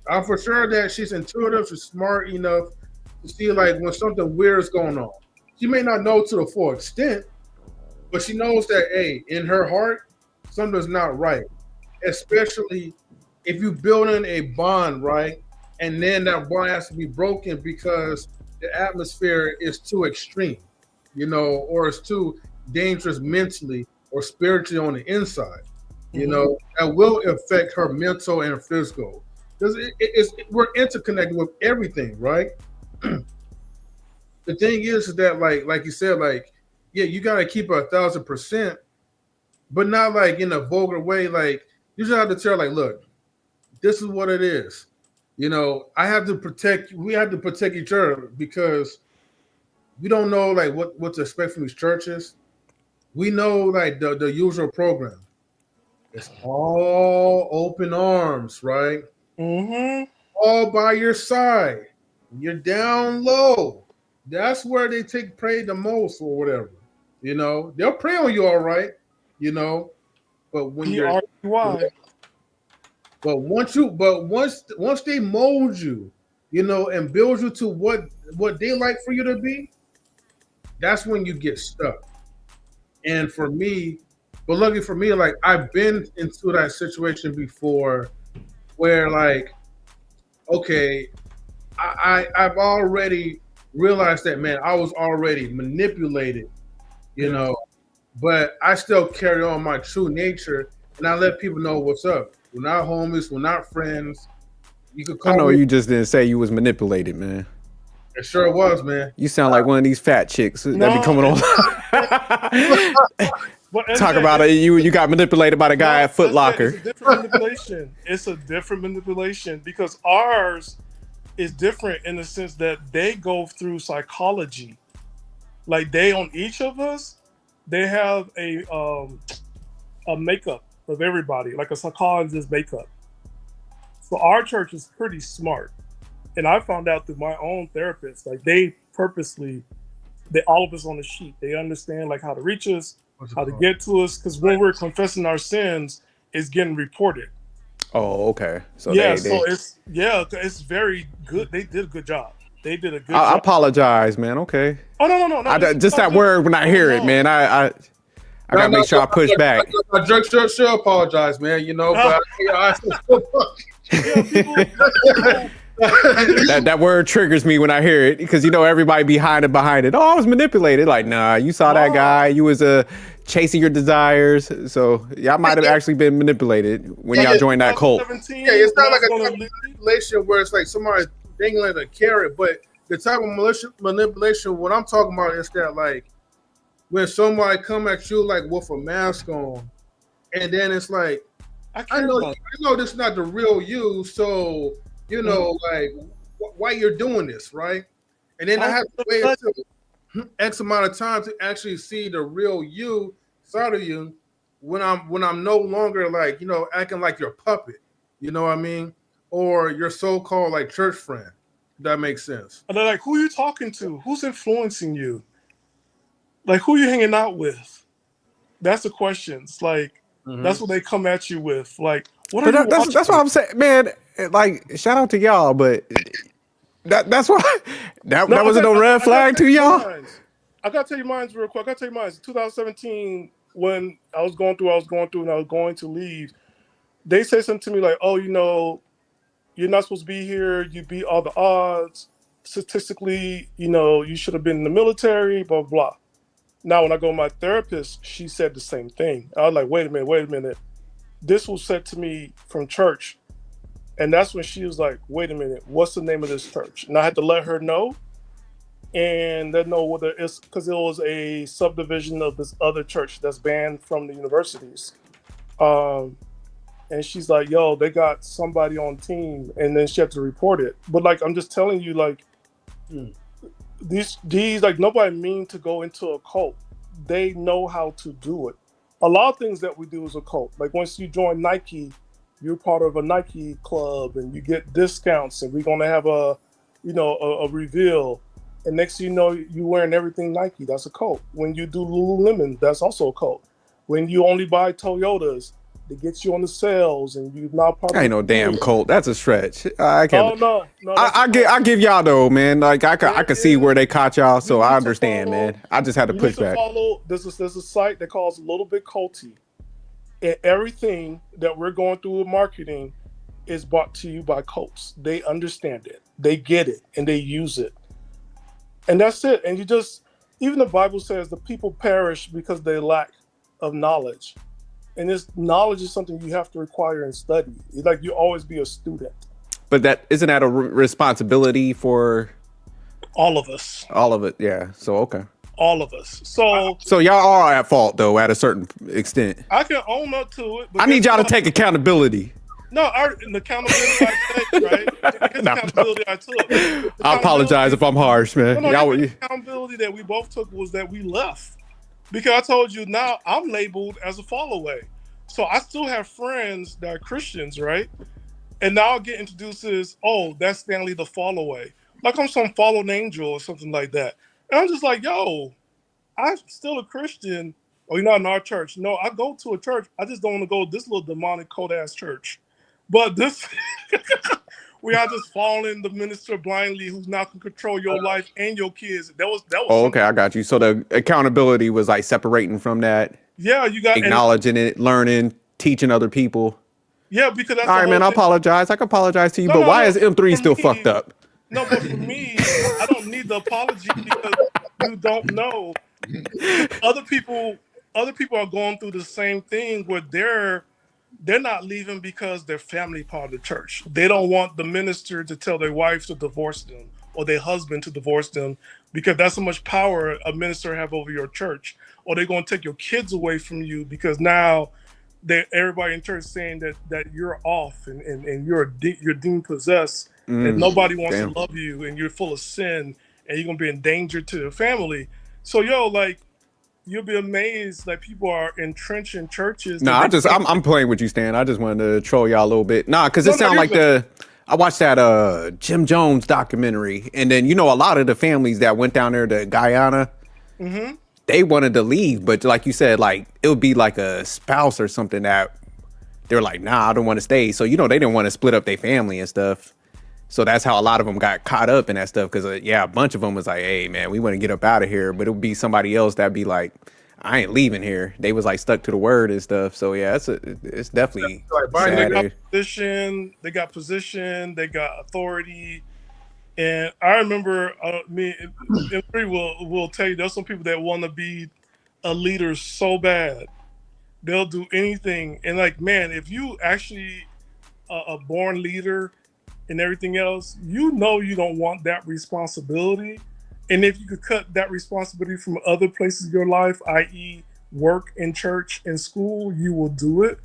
I'm for sure that she's intuitive, she's smart enough to see like when something weird is going on. She may not know to the full extent, but she knows that, hey, in her heart, something's not right. Especially if you build in a bond, right? And then that bond has to be broken because the atmosphere is too extreme, or it's too dangerous mentally or spiritually on the inside. That will affect her mental and physical. Because we're interconnected with everything, right? The thing is that like you said, like, yeah, you gotta keep 1,000%, but not like in a vulgar way. Like you just have to tell, like, look, this is what it is. I have to protect. We have to protect each other because we don't know like what to expect from these churches. We know like the usual program. It's all open arms, right? Mm-hmm. All by your side. You're down low. That's where they take prey the most or whatever. They'll prey on you all right, but when you're but once they mold you, and build you to what they like for you to be, that's when you get stuck. And for me, but lucky for me, like I've been into that situation before where like, okay, I've already realized that, man, I was already manipulated, but I still carry on my true nature and I let people know what's up. We're not homies, we're not friends. You could call I know me. you just didn't say you was manipulated, man. It sure was, man. You sound like one of these fat chicks that be coming on. Talk about it. You got manipulated by the guy at Foot Locker. It's a different manipulation. It's a different manipulation because ours is different in the sense that they go through psychology. Like on each of us, they have a makeup of everybody, like a psychologist makeup. So our church is pretty smart. And I found out through my own therapist, like all of us on the sheet, they understand like how to reach us, how to get to us. Because when we're confessing our sins, it's getting reported. Oh, okay. So it's very good. They did a good job. They did a good job. I apologize, man. Okay. Oh, no. Just that word when I hear it, man. I gotta make sure I push back. I should apologize, man. But I still that word triggers me when I hear it because everybody behind it. Oh, I was manipulated. Like, nah, you saw that guy. You was chasing your desires. So y'all might have actually been manipulated when y'all joined that cult. Yeah, it's not like a manipulation where it's like somebody dangling a carrot, but the type of manipulation. What I'm talking about is that like when somebody come at you like with a mask on, and then it's like, I know this is not the real you, so like why you're doing this, right? And then I have to wait until X amount of time to actually see the real you side of you when I'm no longer like acting like your puppet, you know what I mean, or your so-called like church friend. That makes sense. And they're like, who are you talking to? Who's influencing you? Like, who are you hanging out with? That's the questions. Like, that's what they come at you with. Like, what are But you that's watching? what I'm saying, man. Like, shout out to y'all, but that's why that wasn't no red flag to y'all. I gotta tell you mine real quick. I gotta tell you mine. 2017, when I was going through, and I was going to leave. They say something to me like, "Oh, you know, you're not supposed to be here. You beat all the odds. Statistically, you know, you should have been in the military." Blah blah blah. Now, when I go to my therapist, she said the same thing. I was like, wait a minute. This was said to me from church. And that's when she was like, wait a minute, what's the name of this church? And I had to let her know. And then know whether it's because it was a subdivision of this other church that's banned from the universities. And she's like, yo, they got somebody on team. And then she had to report it. But like, I'm just telling you, like, these like nobody mean to go into a cult. They know how to do it. A lot of things that we do is a cult. Like once you join Nike, you're part of a Nike club and you get discounts and we're gonna have a reveal. And next thing you know, you wearing everything Nike. That's a cult. When you do Lululemon, that's also a cult. When you only buy Toyotas, that gets you on the sales and you're not part of Ain't no damn cult. That's a stretch. I can't. Oh no. I give y'all though, man. Like I could see where they caught y'all, so I understand, man. I just had to push back. There's a site that calls a little bit culty, and everything that we're going through with marketing is brought to you by cults. They understand it, they get it, and they use it, and that's it. And even the Bible says the people perish because they lack of knowledge. And this knowledge is something you have to acquire and study. It's like you always be a student. But isn't that a responsibility for all of us? All of it, yeah. So okay. All of us. So y'all are at fault though, at a certain extent. I can own up to it. But I need y'all to take accountability. No, the accountability I take, right? Accountability I took. I apologize if I'm harsh, man. The accountability that we both took was that we left. Because I told you now I'm labeled as a fall away. So I still have friends that are Christians, right? And now I get introduced as, oh, that's Stanley the fall away. Like I'm some fallen angel or something like that. And I'm just like, yo, I'm still a Christian. Oh, you're not in our church. No, I go to a church. I just don't want to go to this little demonic cold ass church. But this we are just following the minister blindly who's not going to control your life and your kids. That was Oh, okay, I got you. So the accountability was like separating from that. Yeah, you got acknowledging it, learning, teaching other people. Yeah, because that's all right, man. I apologize. I can apologize to you, but why is M3 still fucked up? No, but for me, I don't need the apology because you don't know. Other people are going through the same thing where they're not leaving because they're family part of the church. They don't want the minister to tell their wife to divorce them or their husband to divorce them because that's how much power a minister have over your church. Or they're going to take your kids away from you because now everybody in church saying that you're off and you're demon possessed and nobody wants to love you and you're full of sin and you're going to be in danger to the family. So, like, you'll be amazed that people are entrenched in churches. No, I'm playing with you, Stan. I just wanted to troll y'all a little bit. Nah, because it sounds like I watched that Jim Jones documentary, and then a lot of the families that went down there to Guyana, they wanted to leave, but like you said, like it would be like a spouse or something that they're like, nah, I don't want to stay. So they didn't want to split up their family and stuff. So that's how a lot of them got caught up in that stuff. Because, a bunch of them was like, hey, man, we want to get up out of here. But it would be somebody else that'd be like, I ain't leaving here. They was like stuck to the word and stuff. So, yeah, it's definitely sad. They got position. They got authority. And I remember me and M3 will tell you there's some people that want to be a leader so bad. They'll do anything. And like, man, if you actually a born leader and everything else, you don't want that responsibility. And if you could cut that responsibility from other places in your life, i.e. work in church and school, you will do it.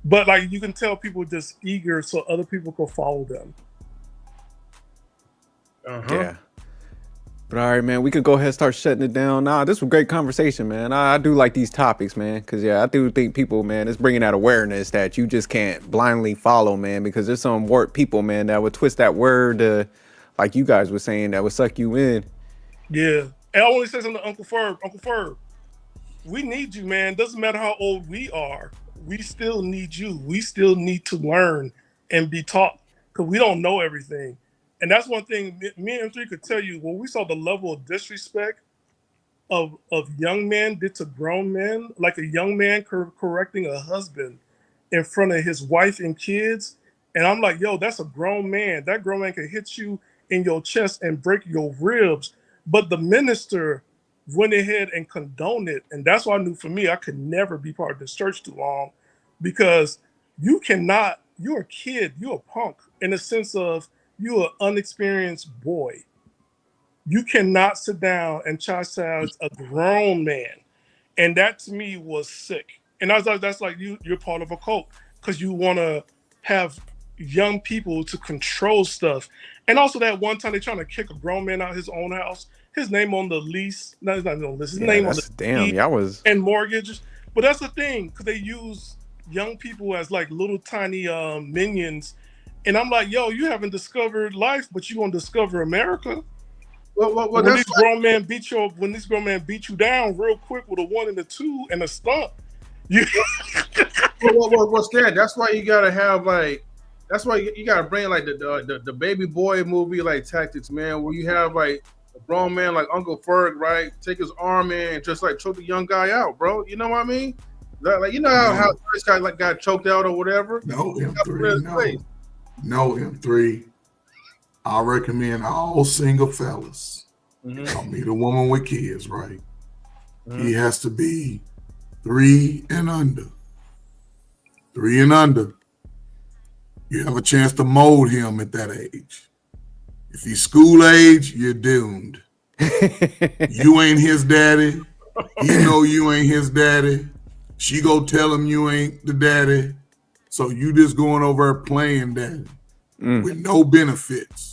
But like you can tell people just eager so other people can follow them. Yeah. But all right, man, we could go ahead and start shutting it down. Nah, this was a great conversation, man. I do like these topics, man, because, I do think people, man, it's bringing that awareness that you just can't blindly follow, man, because there's some warped people, man, that would twist that word to like you guys were saying, that would suck you in. Yeah. And I want to say something to Uncle Ferb. Uncle Ferb, we need you, man. Doesn't matter how old we are. We still need you. We still need to learn and be taught because we don't know everything. And that's one thing me and M3 could tell you. When we saw the level of disrespect of young men did to grown men, like a young man correcting a husband in front of his wife and kids. And I'm like, yo, that's a grown man. That grown man can hit you in your chest and break your ribs. But the minister went ahead and condoned it. And that's why I knew for me, I could never be part of this church too long, because you cannot, you're a kid, you're a punk in the sense of you're an unexperienced boy. You cannot sit down and chastise a grown man. And that to me was sick. And I was like, that's like you're part of a cult because you want to have young people to control stuff. And also that one time they're trying to kick a grown man out of his own house, his name on the lease. No, it's not on the list. His name on the damn, y'all was and mortgages. But that's the thing, because they use young people as like little tiny minions. And I'm like, yo, you haven't discovered life, but you gonna discover America. Well, when this grown man beat you down real quick with a 1 and a 2 and a stump, you. What's that? That's why you gotta have like. That's why you gotta bring like the baby boy movie like tactics, man, where you have like a grown man like Uncle Ferg, right? Take his arm in and just like choke the young guy out, bro. You know what I mean? Like you know how this guy like got choked out or whatever. No, M3. No, M3. I recommend all single fellas. I'll meet a woman with kids, right? He has to be 3 and under. 3 and under. You have a chance to mold him at that age. If he's school age, you're doomed. You ain't his daddy. He know you ain't his daddy. She go tell him you ain't the daddy. So you just going over there playing daddy with no benefits.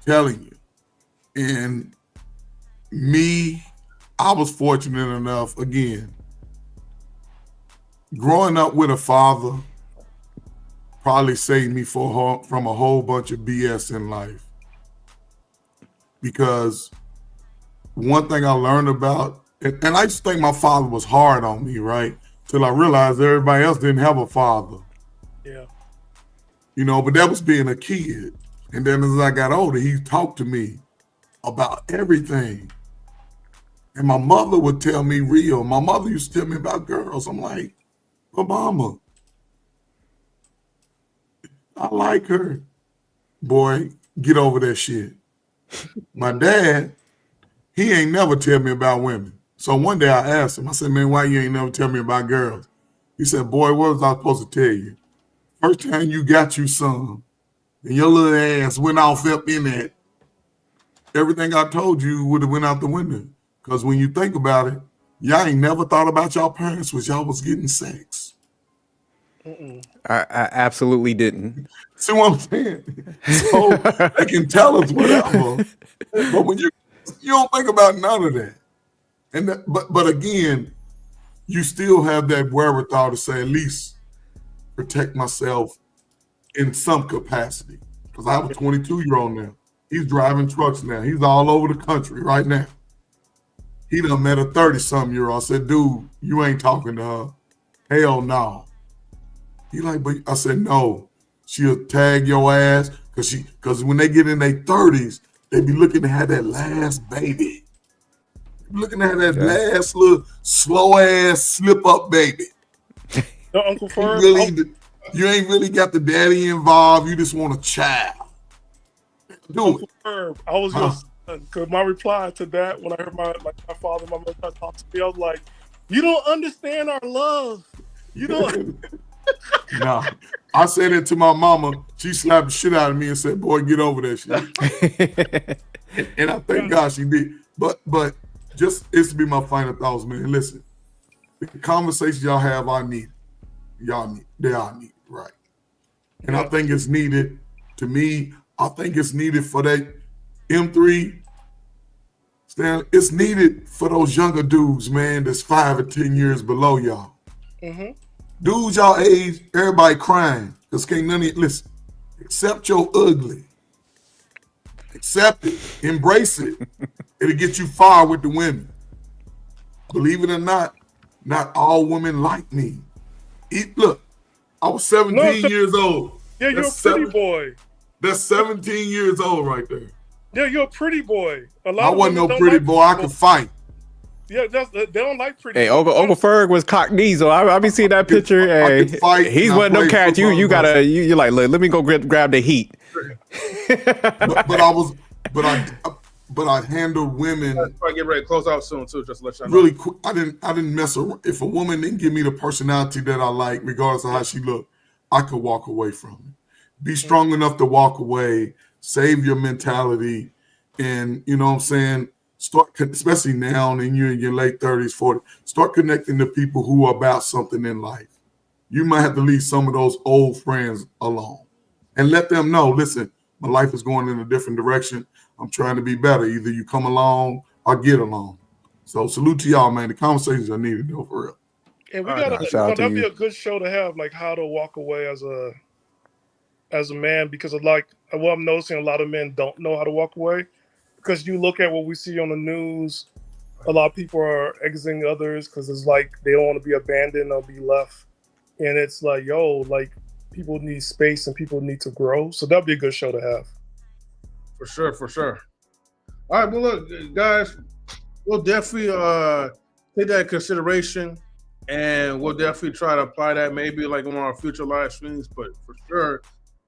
Telling you. And me, I was fortunate enough, again, growing up with a father probably saved me from a whole bunch of BS in life. Because one thing I learned about, and I used to think my father was hard on me, right? Till I realized everybody else didn't have a father. Yeah. You know, but that was being a kid. And then as I got older, he talked to me about everything. And my mother would tell me real. My mother used to tell me about girls. I'm like, but mama, I like her. Boy, get over that shit. My dad, he ain't never tell me about women. So one day I asked him, I said, man, why you ain't never tell me about girls? He said, boy, what was I supposed to tell you? First time you got you some, and your little ass went off up in that, everything I told you would have went out the window. Because when you think about it, y'all ain't never thought about y'all parents when y'all was getting sex. I absolutely didn't. See what I'm saying? So they can tell us whatever, but when you don't think about none of that. And that, but again, you still have that wherewithal to say, at least protect myself in some capacity. Because I have a 22-year-old now. He's driving trucks now. He's all over the country right now. He done met a 30-something-year-old. I said, dude, you ain't talking to her. Hell no. He like, but I said, no. She'll tag your ass because when they get in their 30s, they be looking to have that last baby. Looking at that last little slow-ass slip-up baby. No, Uncle Ferb, you ain't really got the daddy involved. You just want a child. Uncle Ferb, I was just because my reply to that when I heard my father and my mother talk to me, I was like, you don't understand our love. You don't. No. I said it to my mama. She slapped the shit out of me and said, boy, get over that shit. And I thank God she did. But just it's to be my final thoughts, man. Listen, the conversations y'all have, I need. Y'all need. They are needed, right? And I think it's needed. To me, I think it's needed for that M3. Stan, it's needed for those younger dudes, man, that's 5 or 10 years below y'all. Mm-hmm. Dudes y'all age, everybody crying. Because can't none of you, listen, except your ugly. Accept it. Embrace it. It'll get you far with the women. Believe it or not all women like me. Look, I was 17 years old. Yeah, you're a pretty boy. That's 17 years old right there. Yeah, you're a pretty boy. I wasn't no pretty boy. I could fight. Yeah, they don't like pretty. Hey, Uncle Ferg was cock diesel. I be seeing that picture. Hey, he's one of them cats. You're like, look, let me go grab the heat. but I handled women. I get ready to close out soon too. Just to let you know. Really quick. I didn't mess around. If a woman didn't give me the personality that I like, regardless of how she looked, I could walk away from it. Be strong enough to walk away. Save your mentality, and you know what I'm saying. Start, especially now and you're in your late 30s, 40s, start connecting to people who are about something in life. You might have to leave some of those old friends alone and let them know, listen, my life is going in a different direction. I'm trying to be better. Either you come along or get along. So salute to y'all, man. The conversations are needed, though, for real. And we that'd be a good show to have, like how to walk away as a man, because of like what I'm noticing, a lot of men don't know how to walk away. Because you look at what we see on the news, a lot of people are exiting others because it's like they don't want to be abandoned or be left. And it's like, yo, like people need space and people need to grow. So that'd be a good show to have. For sure. All right, well, look, guys, we'll definitely take that in consideration, and we'll definitely try to apply that maybe like on our future live streams. But for sure,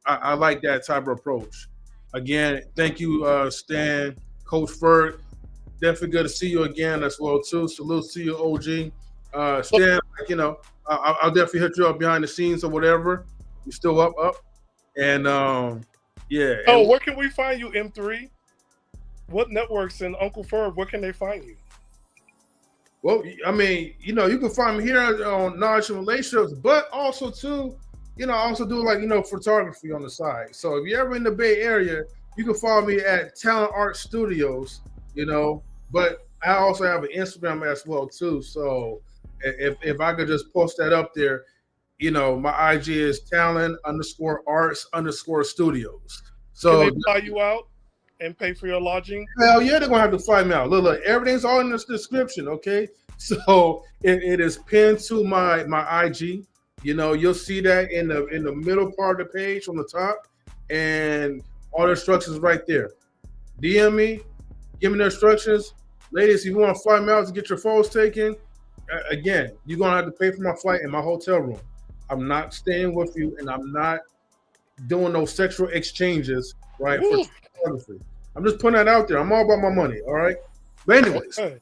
I like that type of approach. Again, thank you, Stan, Coach Ferg. Definitely good to see you again as well too. Salute to you, OG. Stan, I'll definitely hit you up behind the scenes or whatever. You still up, and yeah. Oh, where can we find you, M3? What networks and Uncle Ferg? Where can they find you? Well, I mean, you can find me here on Knowledge and Relationships, but also too. I also do photography on the side. So if you're ever in the Bay Area, you can follow me at Talent Art Studios, but I also have an Instagram as well too. So if I could just post that up there, my IG is talent_arts_studios. So can they fly you out and pay for your lodging? Hell yeah, they're gonna have to fly me out. Look, everything's all in this description, okay? So it is pinned to my IG. You'll see that in the middle part of the page on the top, and all the instructions right there. DM me, give me the instructions. Ladies, if you want to fly me out to get your photos taken, again, you're going to have to pay for my flight and my hotel room. I'm not staying with you, and I'm not doing no sexual exchanges, right, for photography. I'm just putting that out there. I'm all about my money, all right? But anyways. Okay.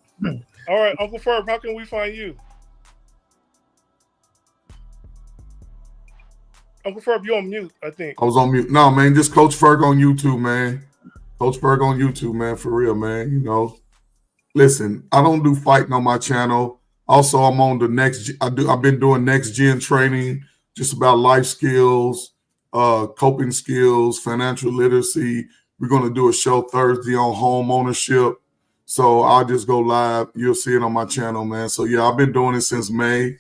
All right, Uncle Ferg, how can we find you? Uncle Ferg, you're on mute, I think. I was on mute. No, man, just Coach Ferg on YouTube, man. Coach Ferg on YouTube, man, for real, man. Listen, I don't do fighting on my channel. Also, I'm on the next. I've been doing next gen training, just about life skills, coping skills, financial literacy. We're gonna do a show Thursday on home ownership. So I'll just go live. You'll see it on my channel, man. So yeah, I've been doing it since May.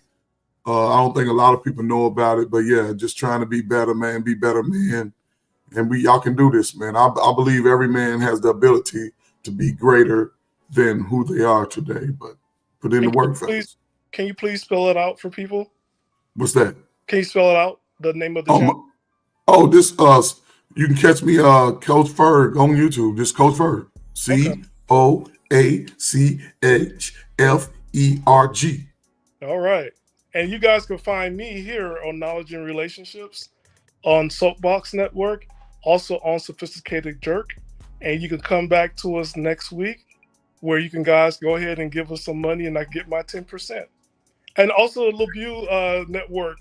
I don't think a lot of people know about it, but yeah, just trying to be better, man, be better men. And y'all can do this, man. I believe every man has the ability to be greater than who they are today, but put in the work, fellas. Can you please spell it out for people? What's that? Can you spell it out, the name of the channel? This, you can catch me, Coach Ferg on YouTube, just Coach Ferg, COACHFERG. All right. And you guys can find me here on Knowledge and Relationships, on Soapbox Network, also on Sophisticated Jerk. And you can come back to us next week, where you can guys go ahead and give us some money and I get my 10%. And also the LeBeau Network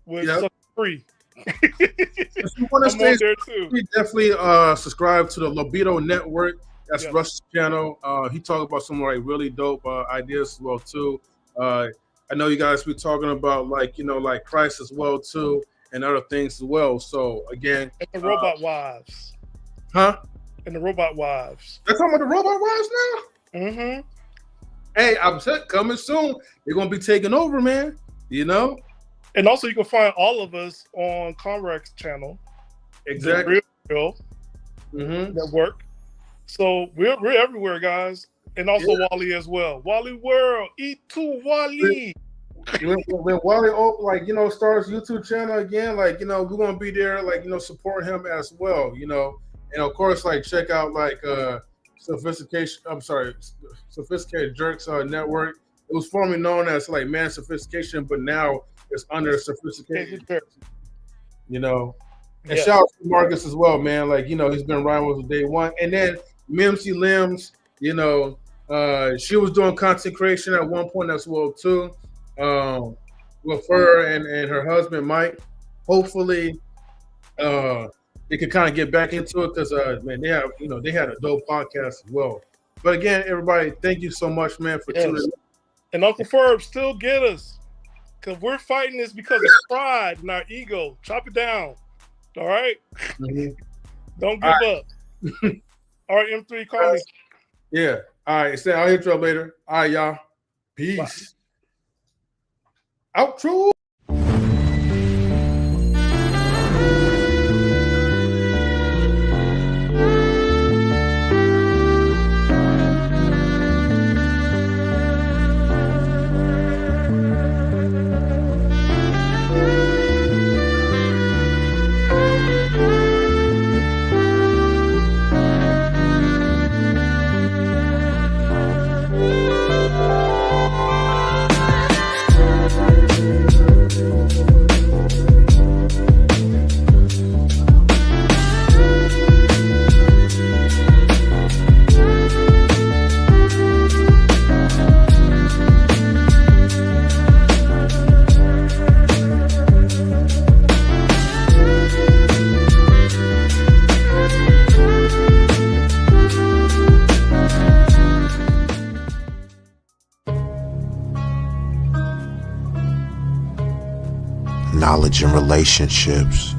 with something free. If you want to stay there too, definitely subscribe to the Libido Network. That's Russ's channel. He talked about some like really dope ideas as well too. I know you guys be talking about like Christ as well too, and other things as well. So again, and the robot wives, huh? And the robot wives. They're talking about the robot wives now. Mm-hmm. Hey, I'm saying coming soon. They're gonna be taking over, man. And also, you can find all of us on Conrex's channel. Exactly. Real Network. So we're everywhere, guys, and also Wally as well. Wally World, eat to Wally. When Wally starts YouTube channel again, we're gonna be there, support him as well, and of course, check out Sophisticated Jerks Network. It was formerly known as Man Sophistication, but now it's under Sophisticated Jerks. And shout out to Marcus as well, man. He's been riding with us day one. And then Mimsy Limbs, she was doing content creation at one point as well too. With her and her husband Mike. Hopefully they could kind of get back into it because they had a dope podcast as well. But again, everybody, thank you so much, man, for tuning in. And Uncle Ferb, still get us. Because we're fighting this because of pride and our ego. Chop it down. All right? Mm-hmm. Don't give up. All right, M3, call me. Yeah. All right. I'll hit you up later. All right, y'all. Peace. Bye. Outro. Knowledge and relationships